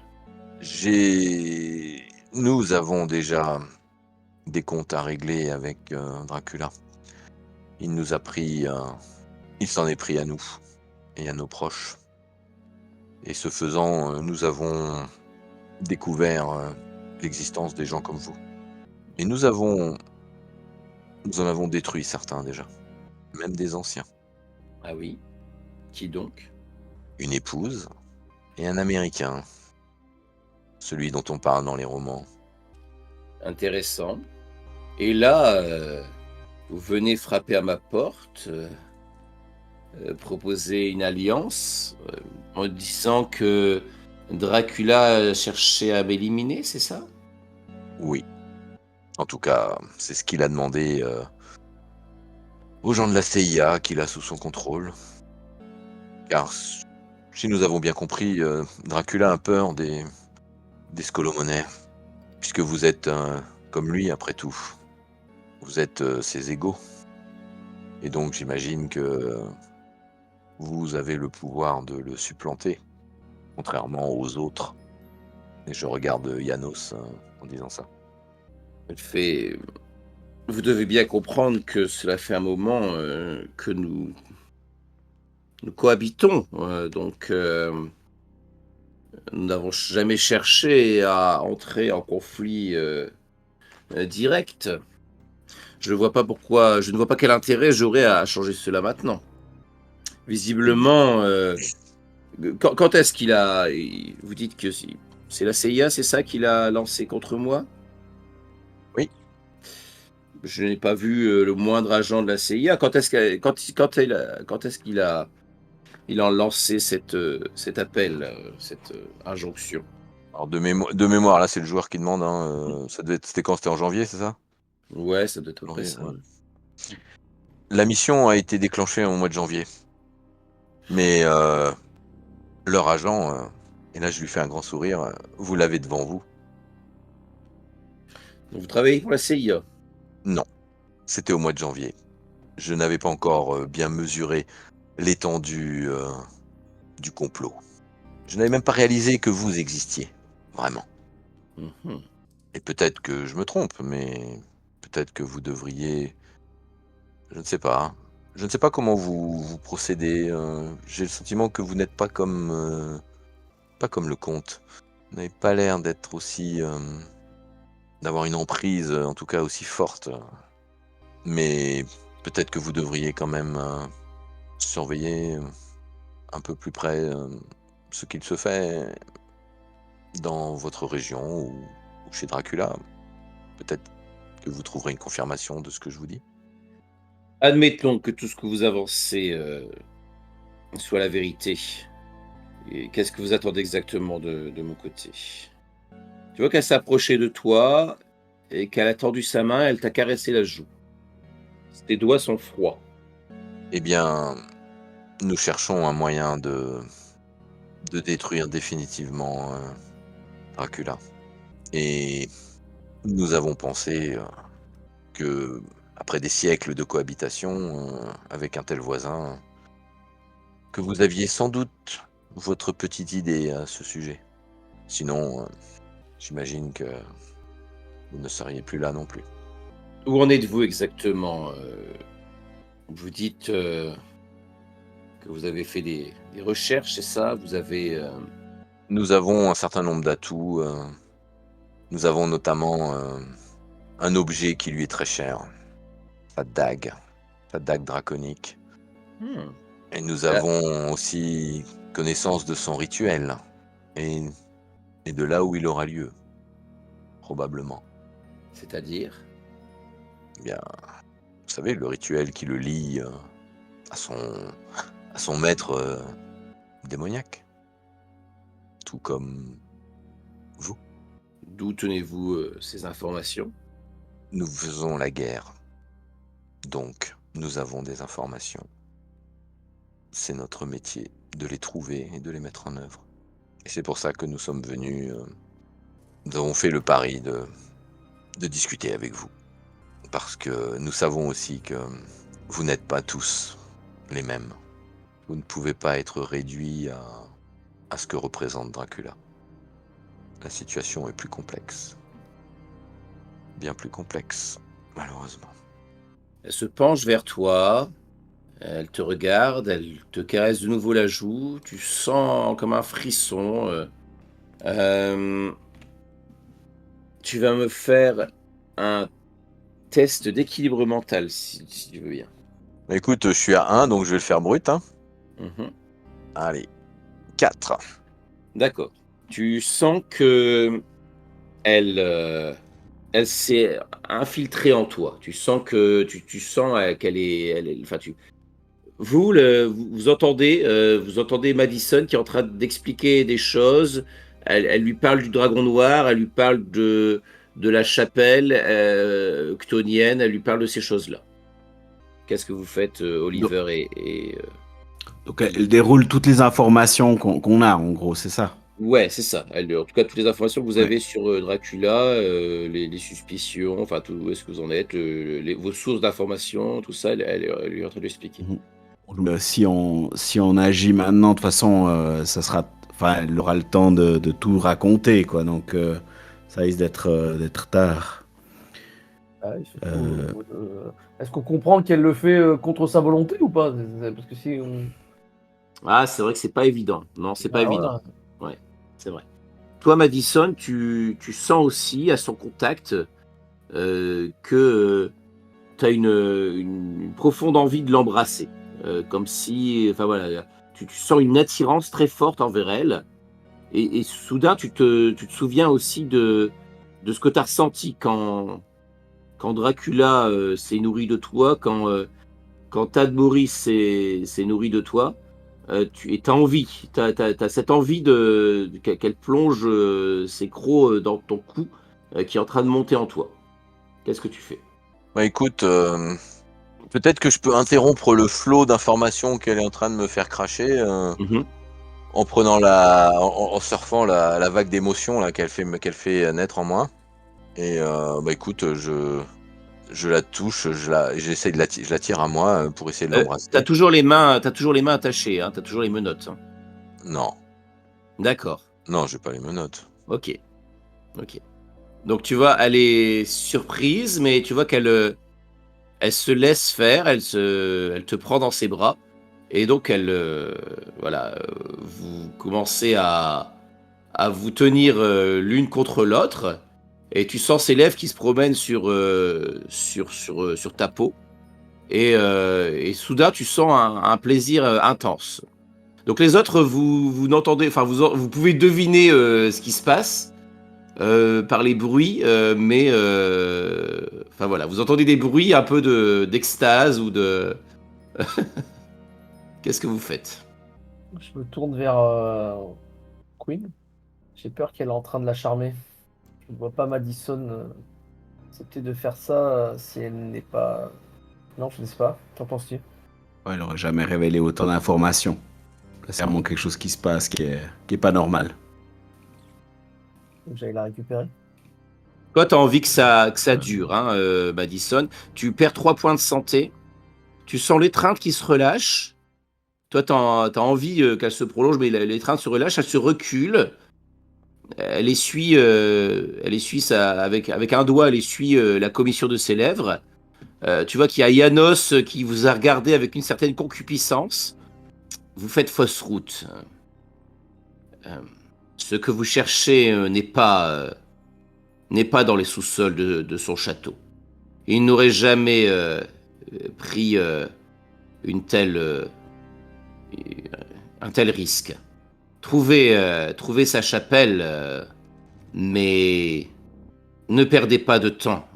Nous avons déjà des comptes à régler avec Dracula. Il nous a pris, il s'en est pris à nous et à nos proches. Et ce faisant, nous avons découvert l'existence des gens comme vous. Et nous en avons détruit certains déjà, même des anciens. Ah oui? Qui donc? Une épouse et un Américain, celui dont on parle dans les romans. Intéressant. Et là, vous venez frapper à ma porte, proposer une alliance, en disant que Dracula cherchait à m'éliminer, c'est ça? Oui, en tout cas, c'est ce qu'il a demandé aux gens de la CIA qu'il a sous son contrôle. Car si nous avons bien compris, Dracula a peur des Scolomonaires, puisque vous êtes comme lui après tout. Vous êtes ses égaux. Et donc j'imagine que vous avez le pouvoir de le supplanter, contrairement aux autres. Et je regarde Janos en disant ça. Elle fait: «Vous devez bien comprendre que cela fait un moment, que nous cohabitons, donc nous n'avons jamais cherché à entrer en conflit, direct. Je ne vois pas quel intérêt j'aurais à changer cela maintenant. Eh bien, Visiblement, quand est-ce qu'il a vous dites que c'est la CIA, c'est ça qu'il a lancé contre moi? oui, Je n'ai pas vu, le moindre agent de la CIA. Quand est-ce qu'il a lancé cet appel, cette, injonction? alors de mémoire, là c'est le joueur qui demande, hein, c'était quand? C'était en janvier, c'est ça? Ouais, ça doit être à peu près Janvier, ça. ouais. La mission a été déclenchée au mois de janvier, mais leur agent, et là je lui fais un grand sourire, vous l'avez devant vous. Donc vous travaillez pour la CIA? Non, c'était au mois de janvier. Je n'avais pas encore, bien mesuré l'étendue, du complot. Je n'avais même pas réalisé que vous existiez, vraiment. Mmh. Et peut-être que je me trompe, mais peut-être que vous devriez, je ne sais pas, hein. Je ne sais pas comment vous procédez, j'ai le sentiment que vous n'êtes pas comme le comte. Vous n'avez pas l'air d'être aussi, d'avoir une emprise, en tout cas aussi forte, mais peut-être que vous devriez quand même, surveiller, un peu plus près, ce qu'il se fait dans votre région ou chez Dracula. Peut-être que vous trouverez une confirmation de ce que je vous dis. Admettons que tout ce que vous avancez, soit la vérité. Et qu'est-ce que vous attendez exactement de mon côté? Tu vois qu'elle s'approchait de toi et qu'elle a tendu sa main, elle t'a caressé la joue. Tes doigts sont froids. Eh bien, nous cherchons un moyen de détruire définitivement, Dracula et nous avons pensé, que après des siècles de cohabitation, avec un tel voisin, que vous aviez sans doute votre petite idée à ce sujet. Sinon, j'imagine que vous ne seriez plus là non plus. Où en êtes-vous exactement? Vous dites, que vous avez fait des recherches, c'est ça? Vous avez, Nous avons un certain nombre d'atouts, nous avons notamment, un objet qui lui est très cher, sa dague, sa dague draconique mmh, et nous là, avons aussi connaissance de son rituel et et de là où il aura lieu, probablement. c'est-à-dire? Eh bien, vous savez, le rituel qui le lie, à son à son maître, démoniaque, tout comme vous. D'où tenez-vous, ces informations? Nous faisons la guerre, donc nous avons des informations. C'est notre métier de les trouver et de les mettre en œuvre. Et c'est pour ça que nous sommes venus, nous avons fait le pari de discuter avec vous. Parce que nous savons aussi que vous n'êtes pas tous les mêmes. Vous ne pouvez pas être réduits à ce que représente Dracula. La situation est plus complexe. Bien plus complexe, malheureusement. Elle se penche vers toi, Elle te regarde, elle te caresse de nouveau la joue. Tu sens comme un frisson. Hem, Tu vas me faire un test d'équilibre mental, si tu veux bien. Bah, écoute, je suis à 1, donc je vais le faire brut, hein. Mmh. Allez, 4. D'accord. Tu sens que elle, elle s'est infiltrée en toi. Tu sens que tu sens, qu'elle est elle est enfin tu vous entendez Madison qui est en train d'expliquer des choses. Elle lui parle du dragon noir, elle lui parle de la chapelle, chthonienne, elle lui parle de ces choses-là. Qu'est-ce que vous faites, Donc, Oliver donc elle déroule toutes les informations qu'on a, en gros, c'est ça? Ouais, c'est ça. Elle en tout cas, toutes les informations que vous Ouais. avez sur, Dracula, les suspicions, enfin tout où est-ce que vous en êtes, les vos sources d'informations, tout ça, elle est en train de l'expliquer. Mhm. Si on agit maintenant, de toute façon, ça sera, enfin, elle aura le temps de tout raconter, quoi. Donc, ça risque d'être tard. Ah oui, surtout, Euh, est-ce qu'on comprend qu'elle le fait contre sa volonté ou pas? Parce que si on. Ah, c'est vrai que c'est pas évident. Non, c'est pas Bah évident. voilà. Ouais, c'est vrai. Toi, Madison, tu sens aussi à son contact, que, tu as une profonde envie de l'embrasser. Comme si enfin voilà, tu sens une attirance très forte envers elle et soudain tu te souviens aussi de ce que tu as ressenti quand Dracula, s'est nourri de toi, quand Tadmori s'est nourri de toi, tu as envie, tu as cette envie qu'elle plonge, ses crocs, dans ton cou, qui est en train de monter en toi. Qu'est-ce que tu fais? Bah, écoute, peut-être que je peux interrompre le flot d'informations qu'elle est en train de me faire cracher, Mmh. en prenant en surfant la vague d'émotions là qu'elle fait naître en moi et bah, écoute, je la touche, j'essaie je la tire à moi, pour essayer de Tu l'embrasser. T'as toujours les mains attachées, hein, tu toujours les menottes, hein? Non, D'accord, non, j'ai pas les menottes. OK, OK. Donc tu vois, elle est surprise, mais tu vois qu'elle, elle se laisse faire, elle te prend dans ses bras et donc elle, voilà, vous commencez à vous tenir, l'une contre l'autre et tu sens ses lèvres qui se promènent sur ta peau et soudain tu sens un plaisir, intense. Donc les autres, vous n'entendez enfin vous pouvez deviner, ce qui se passe, par les bruits, mais enfin voilà, vous entendez des bruits un peu d'extase ou de qu'est-ce que vous faites? Je me tourne vers Queen. J'ai peur qu'elle est en train de la charmer. Je ne vois pas Madison accepter de faire ça si elle n'est pas. Non, je ne sais pas. Qu'en penses-tu? ouais, elle aurait jamais révélé autant d'informations. C'est vraiment quelque chose qui se passe qui est pas normal. Faut que j'aille la récupérer. Toi, tu as envie que ça dure, hein, Madison. Tu perds 3 points de santé. Tu sens l'étreinte qui se relâche. Toi, tu as envie, qu'elle se prolonge, mais l'étreinte se relâche, elle se recule. Elle essuie sa avec un doigt, elle essuie, la commissure de ses lèvres. Tu vois qu'il y a Janos qui vous a regardé avec une certaine concupiscence. Vous faites fausse route. Hem, Ce que vous cherchez, n'est pas dans les sous-sols de son château. Il n'aurait jamais, pris, une telle, un tel risque. Trouvez sa chapelle, mais ne perdez pas de temps,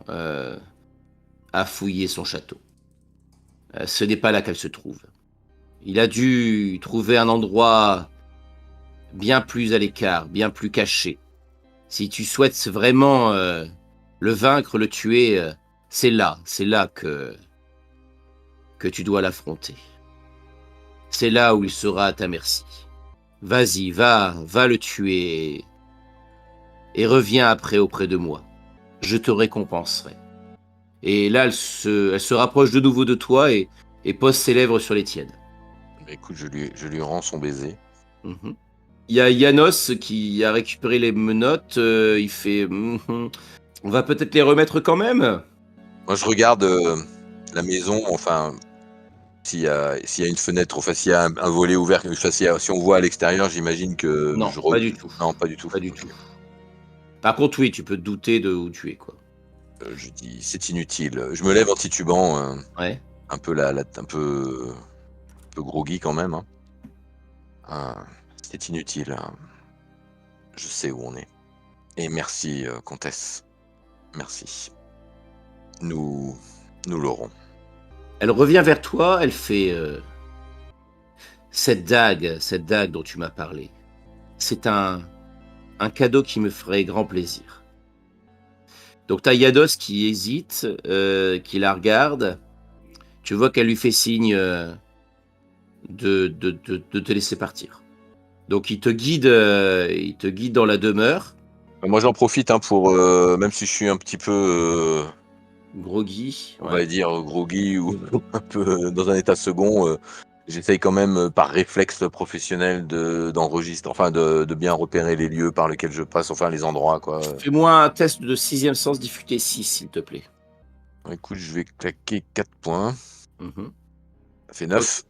à fouiller son château. Ce n'est pas là qu'elle se trouve. Il a dû trouver un endroit bien plus à l'écart, bien plus caché. Si tu souhaites vraiment, le vaincre, le tuer, c'est là que tu dois l'affronter. C'est là où il sera à ta merci. Vas-y, va le tuer et reviens après auprès de moi. Je te récompenserai. Et là, elle se rapproche de nouveau de toi et pose ses lèvres sur les tiennes. Bah, écoute, je lui rends son baiser. Mhm. Il y a Janos qui a récupéré les menottes. Il fait mhm. On va peut-être les remettre quand même. Moi, je regarde, la maison, enfin, S'il y a une fenêtre, enfin s'il y a un volet ouvert, enfin, si on voit à l'extérieur, j'imagine que Non, pas du tout. Non, pas du tout. Pas du Ok. tout. Par contre, oui, tu peux te douter de où tu es, quoi. Je dis, c'est inutile. Je me lève en titubant, Ouais. un peu un peu groggy quand même. Hein. C'est inutile. Hein. Je sais où on est. Et merci, comtesse. Merci. Nous l'aurons. Elle revient vers toi, elle fait cette dague dont tu m'as parlé. C'est un cadeau qui me ferait grand plaisir. Donc t'as Yados qui hésite, qui la regarde. Tu vois qu'elle lui fait signe de te laisser partir. Donc il te guide dans la demeure. Moi, j'en profite hein, pour, même si je suis un petit peu, Groggy, on ouais. va dire groggy ou un peu dans un état second, j'essaye quand même par réflexe professionnel d'enregistrer, enfin de bien repérer les lieux par lesquels je passe, enfin les endroits quoi. Fais-moi un test de 6e sens difficulté 6, s'il te plaît. Écoute, je vais claquer 4 points. Mhm. Ça fait 9.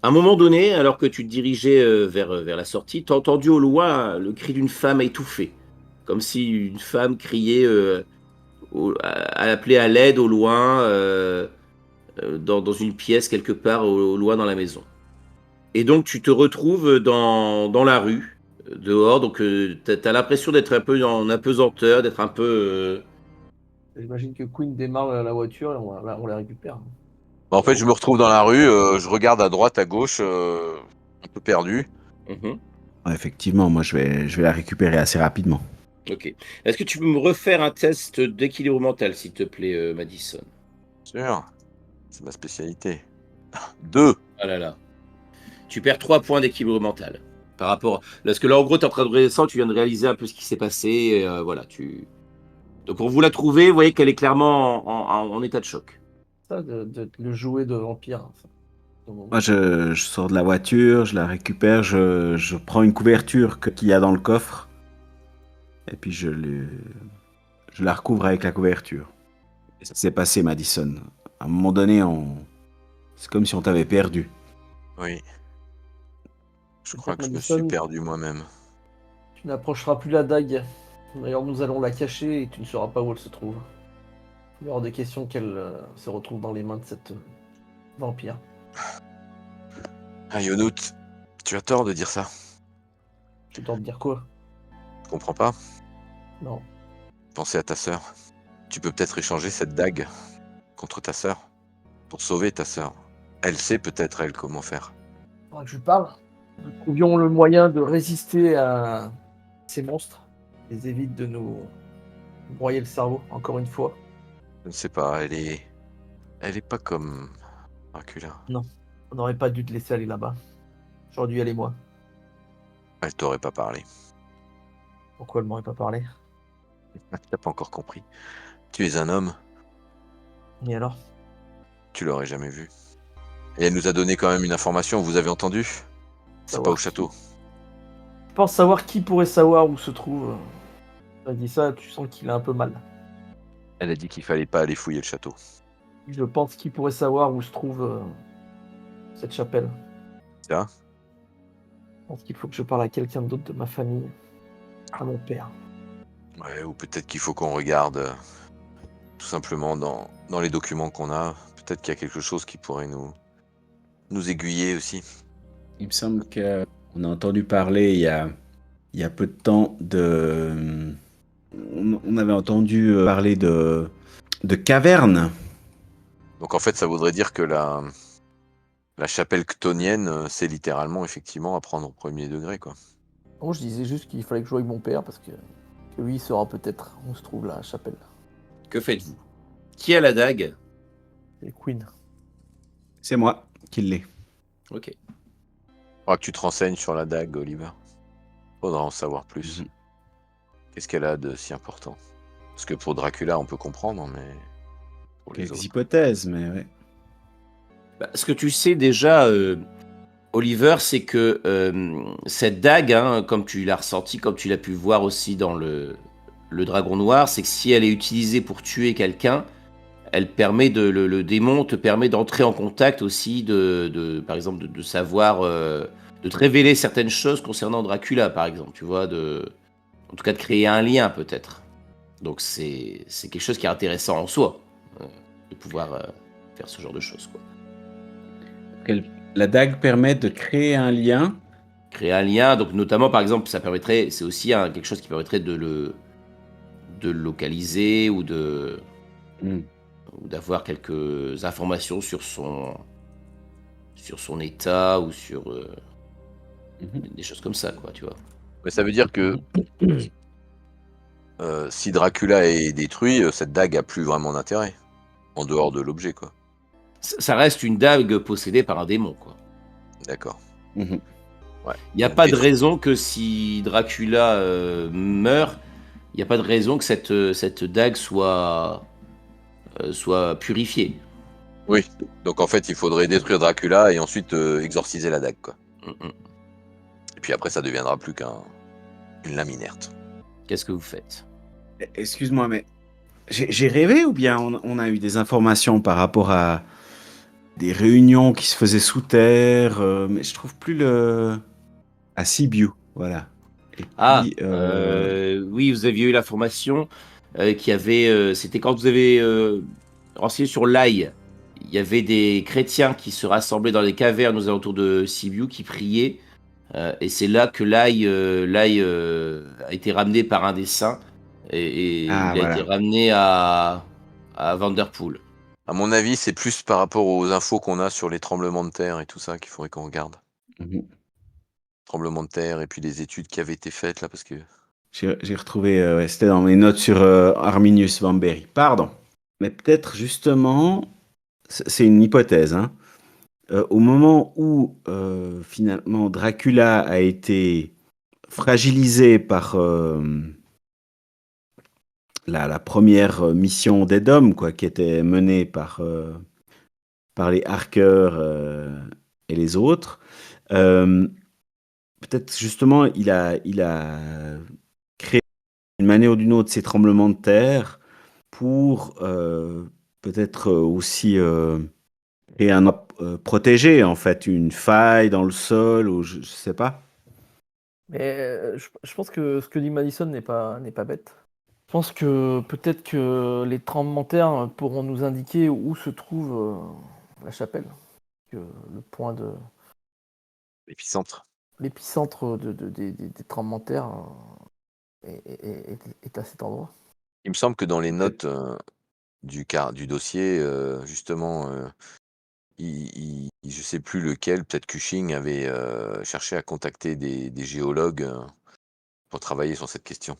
À un moment donné, alors que tu te dirigeais vers la sortie, tu as entendu au loin le cri d'une femme étouffée. Comme si une femme criait à appeler à l'aide au loin, dans une pièce quelque part au loin dans la maison. Et donc tu te retrouves dans la rue, dehors, donc tu as l'impression d'être un peu en apesanteur, d'être un peu... J'imagine que Queen démarre la voiture et on la récupère. En fait, je me retrouve dans la rue, je regarde à droite, à gauche, un peu perdu. Mhm. Ouais, effectivement, moi je vais la récupérer assez rapidement. Ok. Est-ce que tu peux me refaire un test d'équilibre mental, s'il te plaît, Madison? Sûr, c'est ma spécialité. 2. Ah là là. Tu perds 3 points d'équilibre mental. Par rapport. Parce que là, en gros, tu es en train de redescendre, tu viens de réaliser un peu ce qui s'est passé. Et, voilà, Donc, pour vous la trouver, vous voyez qu'elle est clairement en état de choc. Ça, de le jouer de vampire. Ça. Moi je sors de la voiture, je la récupère, je prends une couverture qu'il y a dans le coffre, et puis je la recouvre avec la couverture. Et ça s'est passé, Madison. À un moment donné, c'est comme si on t'avait perdu. Oui. Je En crois fait, que je me suis Madison, perdu moi-même. tu n'approcheras plus la dague. D'ailleurs, nous allons la cacher et tu ne sauras pas où elle se trouve. Il y aura des questions qu'elle se retrouve dans les mains de cette vampire. Ah, Yonout, tu as tort de dire ça. Tu dois me dire quoi? Je comprends pas. Non. Pensez à ta sœur. Tu peux peut-être échanger cette dague contre ta sœur pour sauver ta sœur. Elle sait peut-être, elle, comment faire. Faudra que je lui parle. Nous trouvions le moyen de résister à ces monstres. Ils évitent de nous broyer le cerveau, encore une fois. Je ne sais pas, elle est pas comme Dracula. Non. On n'aurait pas dû te laisser aller là-bas. J'aurais dû y aller moi. Elle t'aurait pas parlé. Pourquoi elle m'aurait pas parlé? T'as pas encore compris. Tu es un homme, Et alors? tu l'aurais jamais vu. Et elle nous a donné quand même une information, vous avez entendu? C'est Savoir pas au qui. château. Je pense savoir qui pourrait savoir où se trouve. Tu as dit ça, tu sens qu'il a un peu mal. Elle a dit qu'il fallait pas aller fouiller le château. Je pense qu'il pourrait savoir où se trouve cette chapelle. Ça? Je pense qu'il faut que je parle à quelqu'un d'autre de ma famille. À mon père. Ouais, ou peut-être qu'il faut qu'on regarde tout simplement dans les documents qu'on a. Peut-être qu'il y a quelque chose qui pourrait nous aiguiller aussi. Il me semble qu'on a entendu parler il y a peu de temps on avait entendu parler de cavernes. Donc en fait, ça voudrait dire que la chapelle chtonienne, c'est littéralement, effectivement, à prendre au premier degré, quoi. Bon, je disais juste qu'il fallait que je joue avec mon père parce que lui il saura peut-être où se trouve la chapelle. Que faites-vous? Qui a la dague? C'est Queen. C'est moi qui l'ai. Ok. Faudra que tu te renseignes sur la dague, Oliver. Faudra en savoir plus. Mhm. Qu'est-ce qu'elle a de si important? Parce que pour Dracula, on peut comprendre, mais pour les Quelques autres. hypothèses, mais ouais. Bah, ce que tu sais déjà, Oliver, c'est que cette dague, hein, comme tu l'as ressenti, comme tu l'as pu voir aussi dans le Dragon Noir, c'est que si elle est utilisée pour tuer quelqu'un, elle permet le démon te permet d'entrer en contact aussi par exemple, de savoir, de te révéler certaines choses concernant Dracula, par exemple, tu vois? En tout cas, de créer un lien peut-être. Donc c'est quelque chose qui est intéressant en soi, de pouvoir, faire ce genre de choses, quoi. La dague permet de créer un lien. Créer un lien, donc notamment, par exemple, c'est aussi quelque chose qui permettrait de le localiser Hmm. ou d'avoir quelques informations sur son état ou sur Mhm. des choses comme ça, quoi, tu vois. Mais ça veut dire que si Dracula est détruit, cette dague a plus vraiment d'intérêt, en dehors de l'objet, quoi. Ça reste une dague possédée par un démon, quoi. D'accord. Mhm. Ouais. Il n'y a Donc pas de détruit. raison que si Dracula meurt, il n'y a pas de raison que cette dague soit purifiée. Oui. Donc en fait, il faudrait détruire Dracula et ensuite exorciser la dague, quoi. Mm, mm. Et puis après, ça deviendra plus qu'une lame inerte. Qu'est-ce que vous faites? Excuse-moi, mais j'ai rêvé ou bien on a eu des informations par rapport à des réunions qui se faisaient sous terre, mais je trouve plus à Sibiu, voilà. Et Ah, puis, oui, vous aviez eu l'information c'était quand vous avez renseigné sur l'Aï. Il y avait des chrétiens qui se rassemblaient dans les cavernes aux alentours de Sibiu qui priaient. Et c'est là que l'Aï a été ramené par un des saints. Et ah il a été voilà. ramené à Vanderpool. À mon avis, c'est plus par rapport aux infos qu'on a sur les tremblements de terre et tout ça qu'il faudrait qu'on regarde. Mhm. Tremblements de terre et puis les études qui avaient été faites là, parce que J'ai retrouvé, ouais, c'était dans mes notes sur Arminius Vambéry. Pardon. Mais peut-être justement, c'est une hypothèse, hein. Au moment où finalement Dracula a été fragilisé par la première mission d'Edom, quoi, qui était menée par les Harkers et les autres, euh, peut-être justement il a créé d'une manière ou d'une autre ces tremblements de terre pour peut-être aussi protéger en fait une faille dans le sol ou je sais pas. Mais je pense que ce que dit Madison n'est pas bête. Je pense que peut-être que les tremblements de terre pourront nous indiquer où se trouve la chapelle. Que le point de épicentre. l'épicentre des tremblements de terre est à cet endroit. Il me semble que dans les Peut-être. notes du dossier, justement, je sais plus lequel, peut-être Cushing avait cherché à contacter des géologues pour travailler sur cette question.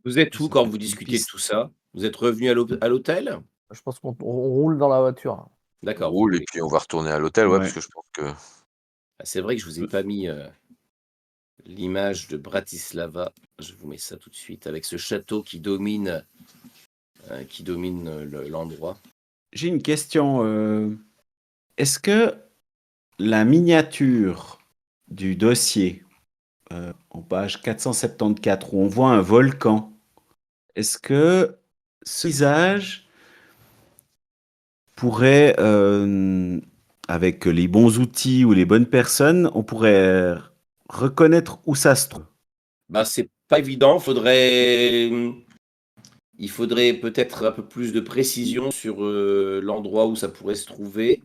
Vous êtes où Ça quand peut vous être une discutez de piste. tout ça? Vous êtes revenu à l'hôtel? Je pense qu'on roule dans la voiture. On D'accord, vous roule et roulez. puis on va retourner à l'hôtel, ouais, parce Ouais. que je pense que Ah, c'est vrai que je vous ai pas mis l'image de Bratislava. Je vous mets ça tout de suite avec ce château qui domine l'endroit. J'ai une question. Est-ce que la miniature du dossier en page 474 où on voit un volcan, est-ce que ce visage pourrait, avec les bons outils ou les bonnes personnes, on pourrait reconnaître où ça se trouve? Bah, c'est pas évident. Il faudrait peut-être un peu plus de précision sur l'endroit où ça pourrait se trouver.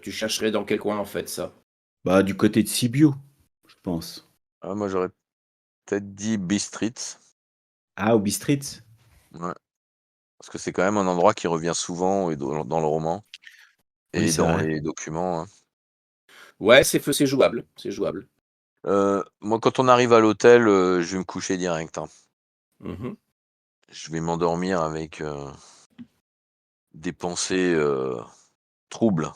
Tu chercherais dans quel coin en fait ça? Bah, du côté de Sibiu, je pense. moi j'aurais peut-être dit Bistritz. Ah, au Bistritz? Ouais, parce que c'est quand même un endroit qui revient souvent et dans le roman Oui, et c'est dans vrai. les documents, hein. Ouais, c'est jouable, c'est jouable. Moi, quand on arrive à l'hôtel, je vais me coucher direct, hein. Mhm. Je vais m'endormir avec des pensées troubles.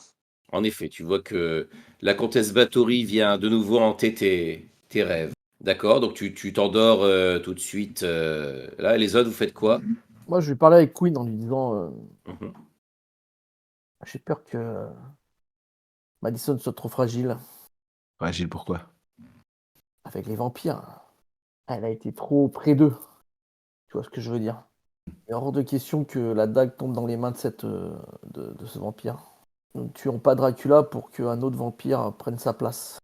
En effet, tu vois que la comtesse Bathory vient de nouveau hanter tes rêves. D'accord, donc tu t'endors tout de suite. Là, les autres, vous faites quoi? Moi, je vais parler avec Queen en lui disant Mhm. j'ai peur que Madison soit trop fragile Fragile, pourquoi? avec les vampires. Elle a été trop près d'eux. Tu vois ce que je veux dire? Il est hors de question que la dague tombe dans les mains de ce vampire. Nous ne tuons pas Dracula pour qu'un autre vampire prenne sa place.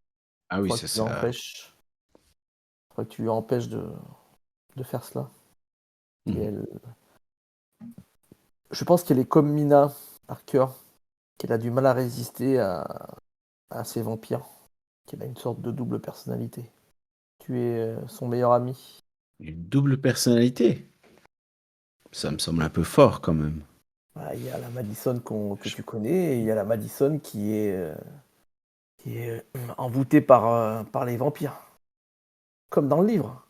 Ah Je oui, crois c'est que tu ça. l'empêches. Je crois que tu lui empêches de faire cela. Et Mhm. je pense qu'elle est comme Mina Harker, qu'elle a du mal à résister à ces vampires, qu'elle a une sorte de double personnalité. Tu es son meilleur ami. Une double personnalité. Ça me semble un peu fort quand même. Il y a la Madison que tu connais, et il y a la Madison qui est envoûtée par les vampires. Comme dans le livre,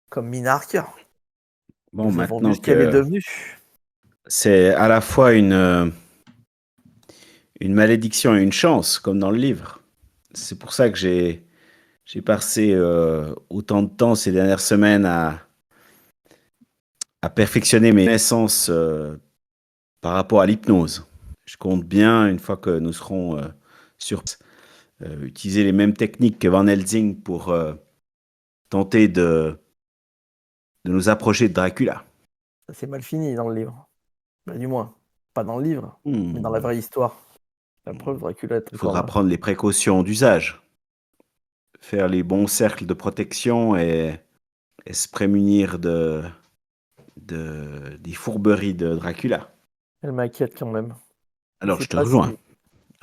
comme Mina Harker. Bon, Nous avons vu maintenant ce qu'elle est que devenue. c'est à la fois une malédiction et une chance, comme dans le livre. C'est pour ça que j'ai passé autant de temps ces dernières semaines à perfectionner mes connaissances par rapport à l'hypnose. Je compte bien, une fois que nous serons sur place, utiliser les mêmes techniques que Van Helsing pour tenter de nous approcher de Dracula. Ça s'est mal fini dans le livre. Du moins, pas dans le livre, mais dans la Hmm. vraie histoire. La preuve, Dracula est Il encore faudra là. prendre les précautions d'usage, faire les bons cercles de protection et se prémunir des fourberies de Dracula. Elle m'inquiète quand même. Alors, je te rejoins.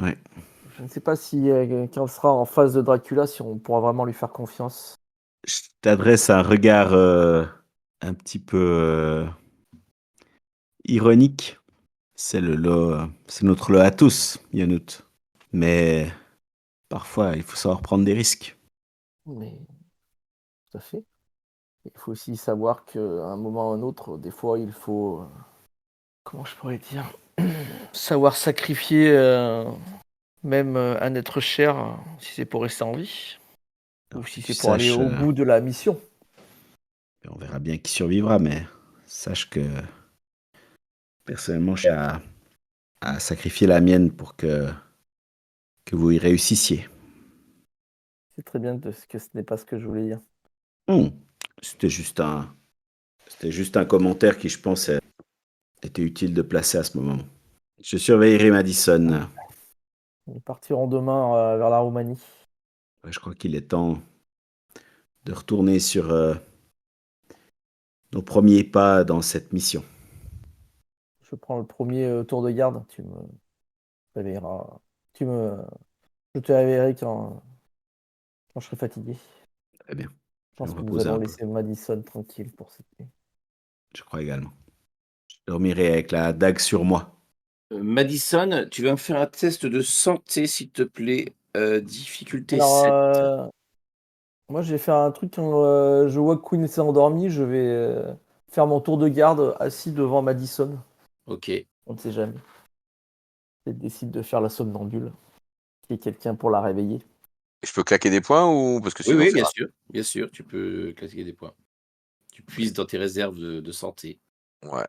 Ouais. Je ne sais pas si quand on sera en face de Dracula, si on pourra vraiment lui faire confiance. Je t'adresse un regard un petit peu ironique. C'est notre lot à tous, Yanout. Mais parfois, il faut savoir prendre des risques. Mais tout à fait. Il faut aussi savoir qu'à un moment ou à un autre, des fois, il faut, comment je pourrais dire, savoir sacrifier même un être cher, si c'est pour rester en vie, ou Alors, si que c'est tu pour aller saches, au bout de la mission. on verra bien qui survivra, mais sache que personnellement, je suis à sacrifier la mienne pour que vous y réussissiez. C'est très bien que ce n'est pas ce que je voulais dire. Hmm. C'était juste un commentaire qui, je pense, était utile de placer à ce moment. Je surveillerai Madison. Nous partirons demain vers la Roumanie. Ouais, je crois qu'il est temps de retourner sur nos premiers pas dans cette mission. Je prends le premier tour de garde. Tu me réveilleras. Tu me... Je te réveillerai quand je serai fatigué. Très bien. Je Je vais pense me que nous reposer allons un peu. laisser Madison tranquille pour cette nuit. Je crois également. Je dormirai avec la dague sur moi. Madison, tu vas me faire un test de santé, s'il te plaît, difficulté Alors, 7. moi, j'ai fait un truc quand je vois que Queen s'est endormie. Je vais faire mon tour de garde assis devant Madison. OK. On ne sait jamais. Elle décide de faire la somnambule. Il y a quelqu'un pour la réveiller. Je peux claquer des points ou parce que Oui, sinon oui, c'est rare. bien sûr, tu peux claquer des points. Tu puises dans tes réserves de santé. Ouais.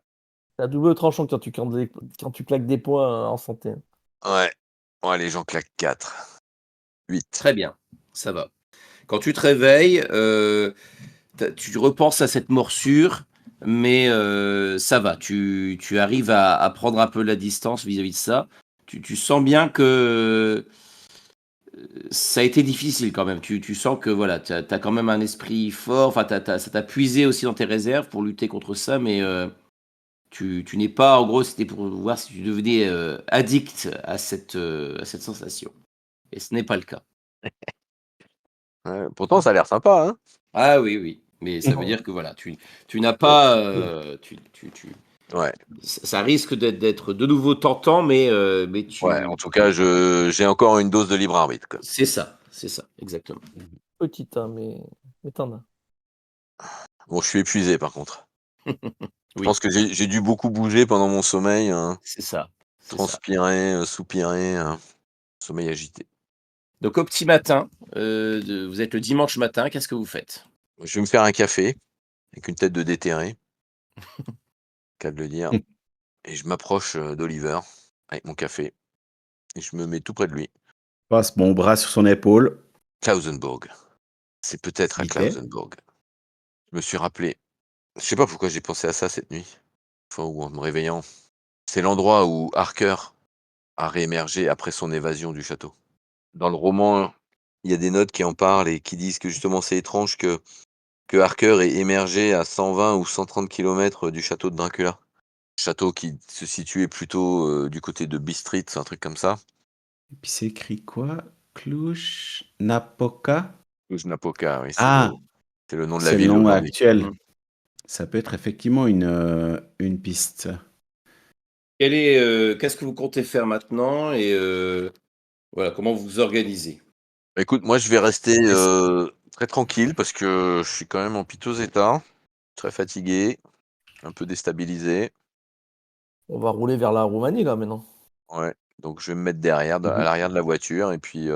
C'est à double tranchant quand tu claques des points en santé. Ouais. Ouais, les gens claquent 4. 8. Très bien, ça va. Quand tu te réveilles, tu repenses à cette morsure, mais ça va. Tu arrives à prendre un peu la distance vis-à-vis de ça. Tu sens bien que ça a été difficile quand même. Tu sens que voilà, tu as quand même un esprit fort, enfin ça t'a puisé aussi dans tes réserves pour lutter contre ça, mais tu n'es pas en gros, c'était pour voir si tu devenais, addict à cette sensation et ce n'est pas le cas. Ouais, pourtant ça a l'air sympa, hein? Ah oui, oui, mais ça veut Ouais. dire que voilà, tu n'as Bon, pas, Oui. ouais, ça risque d'être de nouveau tentant, mais ouais, en tu tout cas, j'ai encore une dose de libre arbitre, quoi. c'est ça, exactement. Petite, hein, mais t'en as. Bon, je suis épuisé par contre. Je Oui, pense que j'ai dû beaucoup bouger pendant mon sommeil, c'est ça, c'est ça. transpirer, soupirer, sommeil agité. Donc au petit matin, vous êtes le dimanche matin, qu'est-ce que vous faites? Je vais me faire un café avec une tête de déterré, cas de le dire, et je m'approche, d'Oliver avec mon café et je me mets tout près de lui. Passe mon bras sur son épaule. Klausenburg. C'est peut-être S'il à vous plaît. Klausenburg. Je me suis rappelé, je sais pas pourquoi j'ai pensé à ça cette nuit. Enfin, ou en me réveillant. C'est l'endroit où Harker a réémergé après son évasion du château. Dans le roman, il y a des notes qui en parlent et qui disent que justement c'est étrange que Harker ait émergé à 120 ou 130 kilomètres du château de Dracula. Château qui se situait plutôt du côté de Bistrit, c'est un truc comme ça. Et puis c'est écrit quoi? Cluj-Napoca? Cluj-Napoca, oui, Ah, c'est le nom de la c'est le ville nom aujourd'hui. actuel. Mmh. Ça peut être effectivement une piste. Qu'est-ce que vous comptez faire maintenant et voilà, comment vous vous organisez? Écoute, moi je vais rester Est-ce très tranquille parce que je suis quand même en piteux état, très fatigué, un peu déstabilisé. On va rouler vers la Roumanie là maintenant. Ouais, donc je vais me mettre derrière, à Mhm. l'arrière de la voiture et puis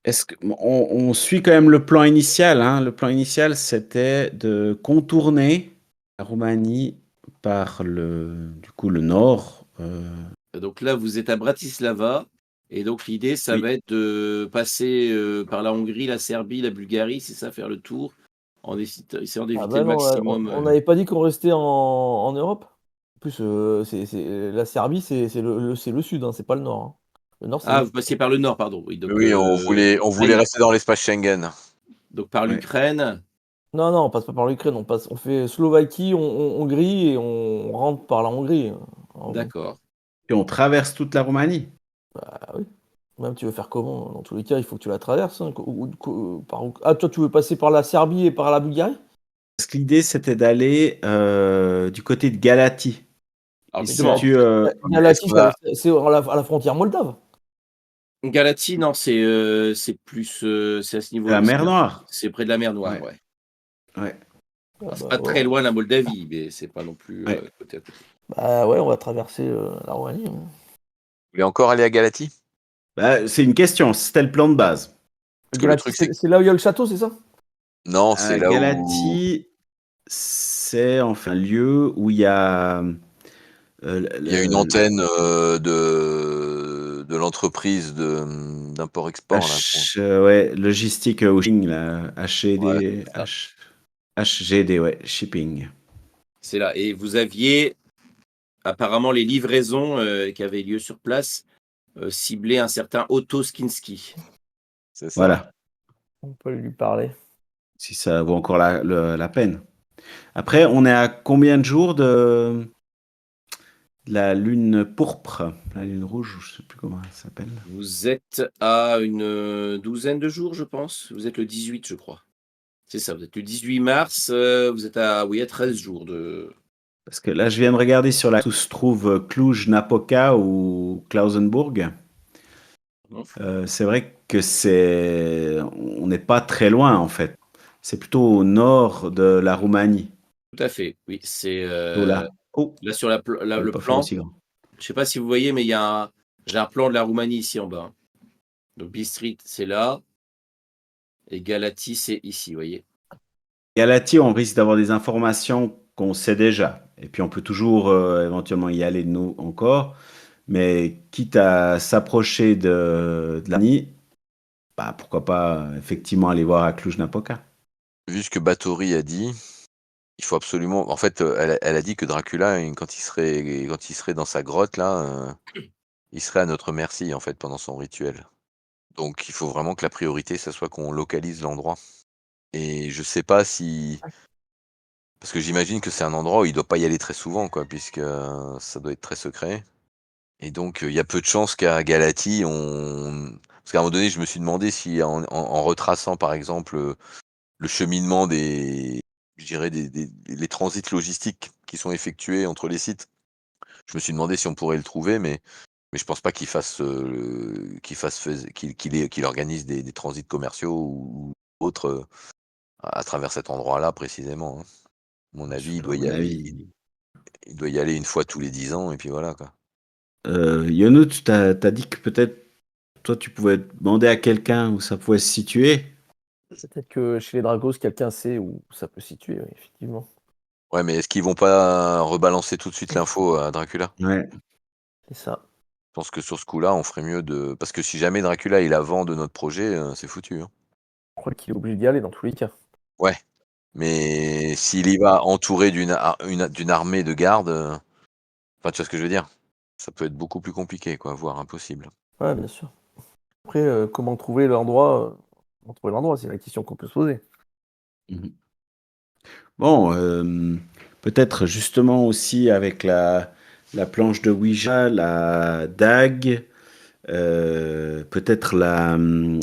Est-ce on suit quand même le plan initial, hein? Le plan initial, c'était de contourner la Roumanie par du coup, le nord. donc là, vous êtes à Bratislava et donc l'idée, ça Oui, va être de passer, par la Hongrie, la Serbie, la Bulgarie, c'est ça? Faire le tour en essayant Ah d'éviter bah le non, maximum, on n'avait pas dit qu'on restait en Europe? En plus, c'est la Serbie, c'est le sud, hein, c'est pas le nord, hein. Le nord, c'est Ah, l'Est. vous passiez par le nord, pardon, oui, oui, on voulait Ukraine, rester dans l'espace Schengen. donc par ouais. l'Ukraine. Non, non, on passe pas par l'Ukraine, on fait Slovaquie, Hongrie et on rentre par la Hongrie, en gros. D'accord. Et on traverse toute la Roumanie. Ah oui. Même tu veux faire comment? Dans tous les cas, il faut que tu la traverses, hein, par où? Ah, toi, tu veux passer par la Serbie et par la Bulgarie? Parce que l'idée, c'était d'aller du côté de Galatie, Alors qui se Mais justement, situe Est-ce Galatie, qu'on a c'est à la frontière moldave. Galatie, non, c'est plus, c'est à ce la niveau-là, mer Noire. c'est près de la mer Noire, Ouais, ouais. ouais, Ah Alors c'est bah, pas ouais, très loin de la Moldavie, mais c'est pas non plus, ouais. côté à côté. bah, ouais, on va traverser la Roumanie, hein. Vous voulez encore aller à Galatie? Bah, c'est une question, c'était le plan de base. Parce que le Galatie, truc, c'est que c'est là où il y a le château, c'est ça? non, c'est là où Galatie, c'est enfin un lieu où il y a il y a une antenne de l'entreprise d'import-export là. Ouais, logistique washing, là, Ouais, HGD, C'est ça. HGD, ouais, shipping. C'est là et vous aviez apparemment les livraisons, qui avaient lieu sur place, ciblaient un certain Otto Skinski. c'est ça. Voilà, On peut lui parler. si ça vaut encore la peine. Après, on est à combien de jours de la lune pourpre, la lune rouge, je sais plus comment elle s'appelle. Vous êtes à une, douzaine de jours, je pense? Vous êtes le 18, je crois. C'est ça, vous êtes le 18 mars, vous êtes à oui, à 13 jours de Parce que là, je viens de regarder sur la où se trouve Cluj-Napoca ou Klausenburg. non? C'est vrai que on n'est pas très loin en fait. C'est plutôt au nord de la Roumanie. Tout à fait, oui, c'est, Plutôt là. Oh, là sur la pl là fallait le pas faire plan, aussi grand. je sais pas si vous voyez, mais il y a j'ai un plan de la Roumanie ici en bas, hein. Donc Bistrit, c'est là et Galatie, c'est ici, vous voyez? Galati, on risque d'avoir des informations qu'on sait déjà. Et puis on peut toujours éventuellement y aller de nous encore. Mais quitte à s'approcher de l'Arménie, bah, pourquoi pas effectivement aller voir à Cluj-Napoca. Vu ce que Báthory a dit, il faut absolument en fait, elle a dit que Dracula, quand il serait dans sa grotte là, il serait à notre merci en fait pendant son rituel. Donc il faut vraiment que la priorité, ça soit qu'on localise l'endroit et je sais pas si parce que j'imagine que c'est un endroit où il doit pas y aller très souvent quoi, puisque, ça doit être très secret et donc, il y a peu de chances qu'à Galatie parce qu'à un moment donné, je me suis demandé si en retraçant par exemple, le cheminement des je dirais des les transits logistiques qui sont effectués entre les sites, je me suis demandé si on pourrait le trouver mais je pense pas qu'il organise des transits commerciaux ou autres, à travers cet endroit-là précisément, hein. À mon avis, À mon avis. il doit y aller une fois tous les 10 ans et puis voilà, quoi. Yonou, tu t'as dit que peut-être toi tu pouvais demander à quelqu'un où ça pouvait se situer. Peut-être que chez les Dragos, quelqu'un sait où ça peut se situer, oui, effectivement. Ouais, mais est-ce qu'ils vont pas rebalancer tout de suite l'info à Dracula? Ouais. C'est ça. Je pense que sur ce coup-là, on ferait mieux de parce que si jamais Dracula il a vent de notre projet, c'est foutu, hein. Je crois qu'il est obligé d'y aller dans tous les cas. Ouais, Mais s'il y va entouré d'une armée de gardes, enfin, tu vois ce que je veux dire? Ça peut être beaucoup plus compliqué, quoi, voire impossible. Ouais, bien sûr. Après, comment trouver l'endroit c'est la question qu'on peut se poser. Mhm. Bon, peut-être justement aussi avec la planche de Ouija, la dague, peut-être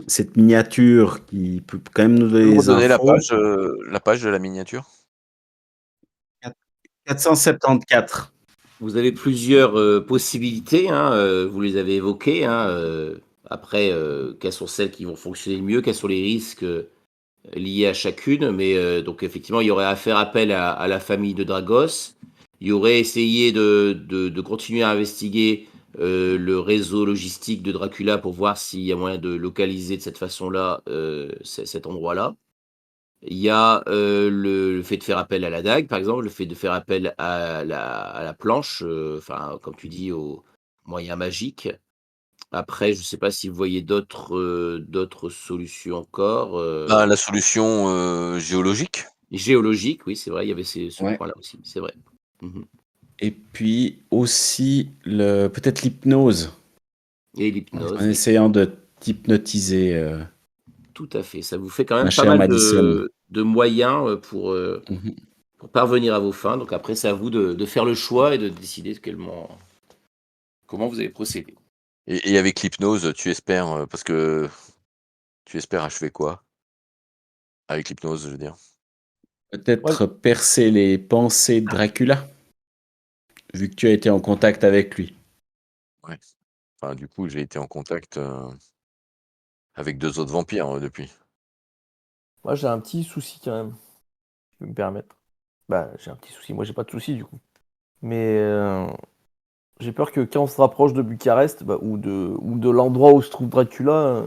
cette miniature qui peut quand même nous Tu peux donner me des redonner infos. la page de la miniature? 474. Vous avez plusieurs possibilités, hein, vous les avez évoquées, hein, après, quelles sont celles qui vont fonctionner le mieux, quels sont les risques liés à chacune, mais donc effectivement, il y aurait à faire appel à la famille de Dragos. Il y aurait essayé de continuer à investiguer le réseau logistique de Dracula pour voir s'il y a moyen de localiser de cette façon-là cet endroit-là. Il y a le fait de faire appel à la dague, par exemple, le fait de faire appel à la planche, enfin, comme tu dis, aux moyens magiques. Après, je ne sais pas si vous voyez d'autres solutions encore. Ben, la solution, géologique. Géologique, oui, c'est vrai, il y avait ce Ouais. point-là aussi, c'est vrai. Mhm. Et puis aussi peut-être l'hypnose, Et en l'hypnose, oui, essayant de t'hypnotiser, tout à fait. Ça vous fait quand ma même pas chère mal Madison. de moyens Mhm. pour parvenir à vos fins. Donc après, c'est à vous de faire le choix et de décider comment vous allez procéder. Et avec l'hypnose, tu espères, parce que tu espères achever quoi? Avec l'hypnose, je veux dire? Ouais, Peut-être percer les pensées de Dracula, vu que tu as été en contact avec lui. Ouais. Enfin, du coup, j'ai été en contact, avec 2 autres vampires, depuis. moi j'ai un petit souci quand même, si je peux me permettre. Bah, j'ai un petit souci, moi j'ai pas de souci du coup. Mais j'ai peur que quand on se rapproche de Bucarest, bah, ou de l'endroit où se trouve Dracula,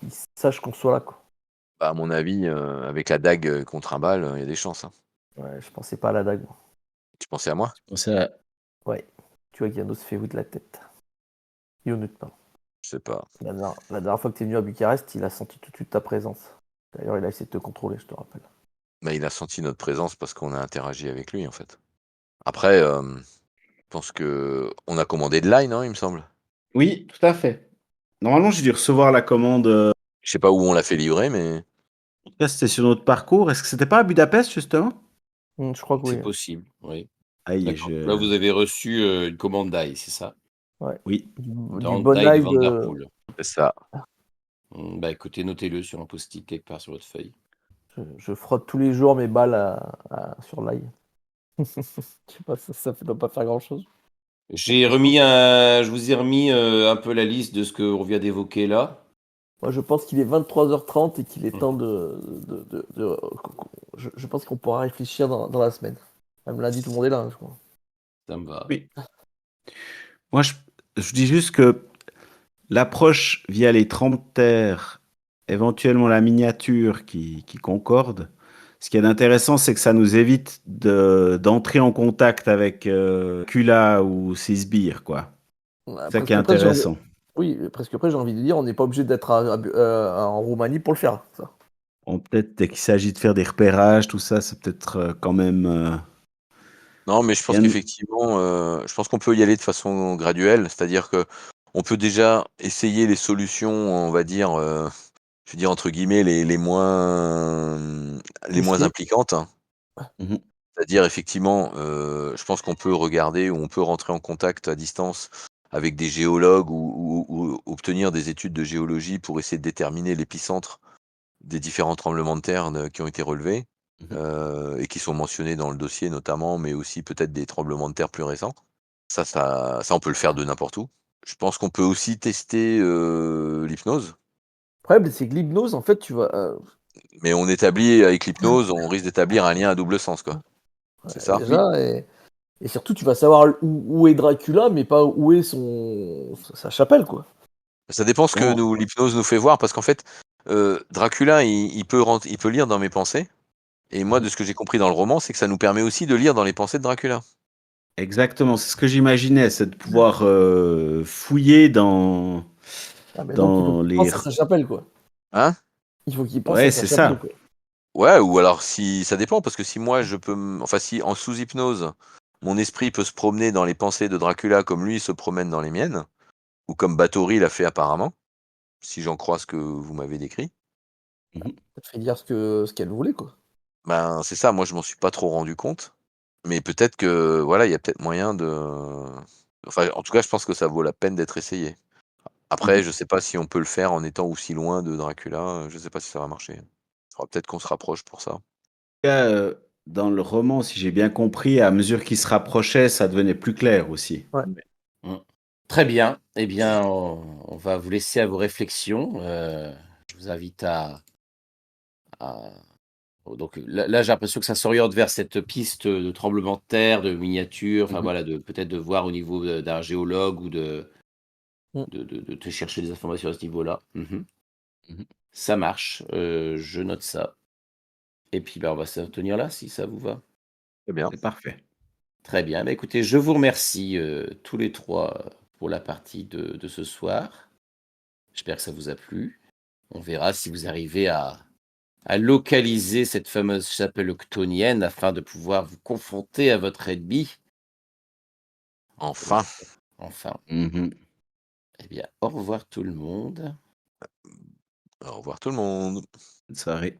ils sachent qu'on soit là, quoi. Bah, à mon avis, avec la dague, qu'on trimballe, il y a des chances, hein. Ouais, je pensais pas à la dague, moi. Tu pensais à moi? Pour ça, Ouais. Tu vois, Guiano se fait vous de la tête. Yonut, pardon. Je sais pas. La dernière fois que tu es venu à Bucarest, il a senti tout de suite ta présence. D'ailleurs, il a essayé de te contrôler, je te rappelle. Bah, il a senti notre présence parce qu'on a interagi avec lui, en fait. Après, je pense qu'on a commandé de l'ail, non, il me semble? oui, tout à fait. Normalement, j'ai dû recevoir la commande. Je sais pas où on l'a fait livrer, mais En tout cas, c'était sur notre parcours. Est-ce que c'était pas à Budapest, justement? Je crois que C'est oui. possible, oui. Aïe, D'accord. Là, vous avez reçu une commande d'ail, c'est ça? Ouais. oui. Du bon D'ail de ail de. Vanderpool. c'est ça. Bah écoutez, notez-le sur un post-it quelque part sur votre feuille. Je frotte tous les jours mes balles sur l'ail. Je sais pas, ça doit pas faire grand-chose. Je vous ai remis un peu la liste de ce qu'on vient d'évoquer là. Moi, je pense qu'il est 23h30 et qu'il est temps de- je pense qu'on pourra réfléchir dans la semaine. Même lundi, tout le monde est là, hein, je crois. Ça me va. Oui. Moi, je dis juste que l'approche via les tremblements, éventuellement la miniature qui concorde, ce qui est intéressant, c'est que ça nous évite d'entrer en contact avec Kula ou ses sbires, quoi. Ouais, C'est ça qui est presque près, intéressant. oui, presque près, j'ai envie de dire, on n'est pas obligé d'être en Roumanie pour le faire, ça. Bon, peut-être dès qu'il s'agit de faire des repérages, tout ça, c'est peut-être quand même Non, mais je pense bien. qu'effectivement, je pense qu'on peut y aller de façon graduelle. C'est-à-dire qu'on peut déjà essayer les solutions, on va dire, je veux dire entre guillemets les moins Risqué. impliquantes, hein. Mhm. C'est-à-dire effectivement, je pense qu'on peut regarder ou on peut rentrer en contact à distance avec des géologues ou obtenir des études de géologie pour essayer de déterminer l'épicentre des différents tremblements de terre qui ont été relevés, Mhm. et qui sont mentionnés dans le dossier notamment, mais aussi peut-être des tremblements de terre plus récents. Ça on peut le faire de n'importe où. Je pense qu'on peut aussi tester, l'hypnose, Le problème, c'est que l'hypnose, en fait, tu vas. mais on établit avec l'hypnose, on risque d'établir un lien à double sens, quoi. C'est ça? Oui, Déjà, et surtout, tu vas savoir où est Dracula, mais pas où est sa chapelle, quoi. Ça dépend ce que bon, l'hypnose nous fait voir parce qu'en fait, Dracula, il peut lire dans mes pensées et moi, de mhm. ce que j'ai compris dans le roman, c'est que ça nous permet aussi de lire dans les pensées de Dracula. Exactement, c'est ce que j'imaginais, c'est de pouvoir fouiller Ah, mais donc, il faut dans qu'il les. pense à sa chapelle, quoi. Hein? Il faut qu'il pense à Ouais, sa c'est chapelle, ça. quoi. Ouais, ou alors si ça dépend, parce que si moi je peux enfin si en sous hypnose, mon esprit peut se promener dans les pensées de Dracula comme lui se promène dans les miennes, ou comme Báthory l'a fait apparemment, si j'en crois ce que vous m'avez décrit. Mmh. Elle fait dire ce qu'elle voulait, quoi. Ben, c'est ça, moi je m'en suis pas trop rendu compte, mais peut-être que voilà, il y a peut-être moyen de enfin, en tout cas, je pense que ça vaut la peine d'être essayé. Mmh. Après, je sais pas si on peut le faire en étant aussi loin de Dracula, je sais pas si ça va marcher. Faudra peut-être qu'on se rapproche pour ça. Cas, dans le roman, si j'ai bien compris, à mesure qu'il se rapprochait, ça devenait plus clair aussi. Ouais. Mmh. Très bien. Eh bien, on va vous laisser à vos réflexions. Je vous invite à donc là, j'ai l'impression que ça s'oriente vers cette piste de tremblement de terre, de miniature, enfin Mmh. voilà, de peut-être de voir au niveau, d'un géologue ou Mmh. de te chercher des informations à ce niveau-là. Mmh. Mmh. Ça marche, je note ça et puis, bah, on va se tenir là si ça vous va? Très bien. C'est parfait. Très bien, bah, écoutez, je vous remercie, tous les 3 pour la partie de ce soir. J'espère que ça vous a plu. On verra si vous arrivez à localiser cette fameuse chapelle octonienne afin de pouvoir vous confronter à votre ennemi. Enfin. Enfin, Mmh. eh bien, au revoir tout le monde. Au revoir tout le monde. Bonne soirée.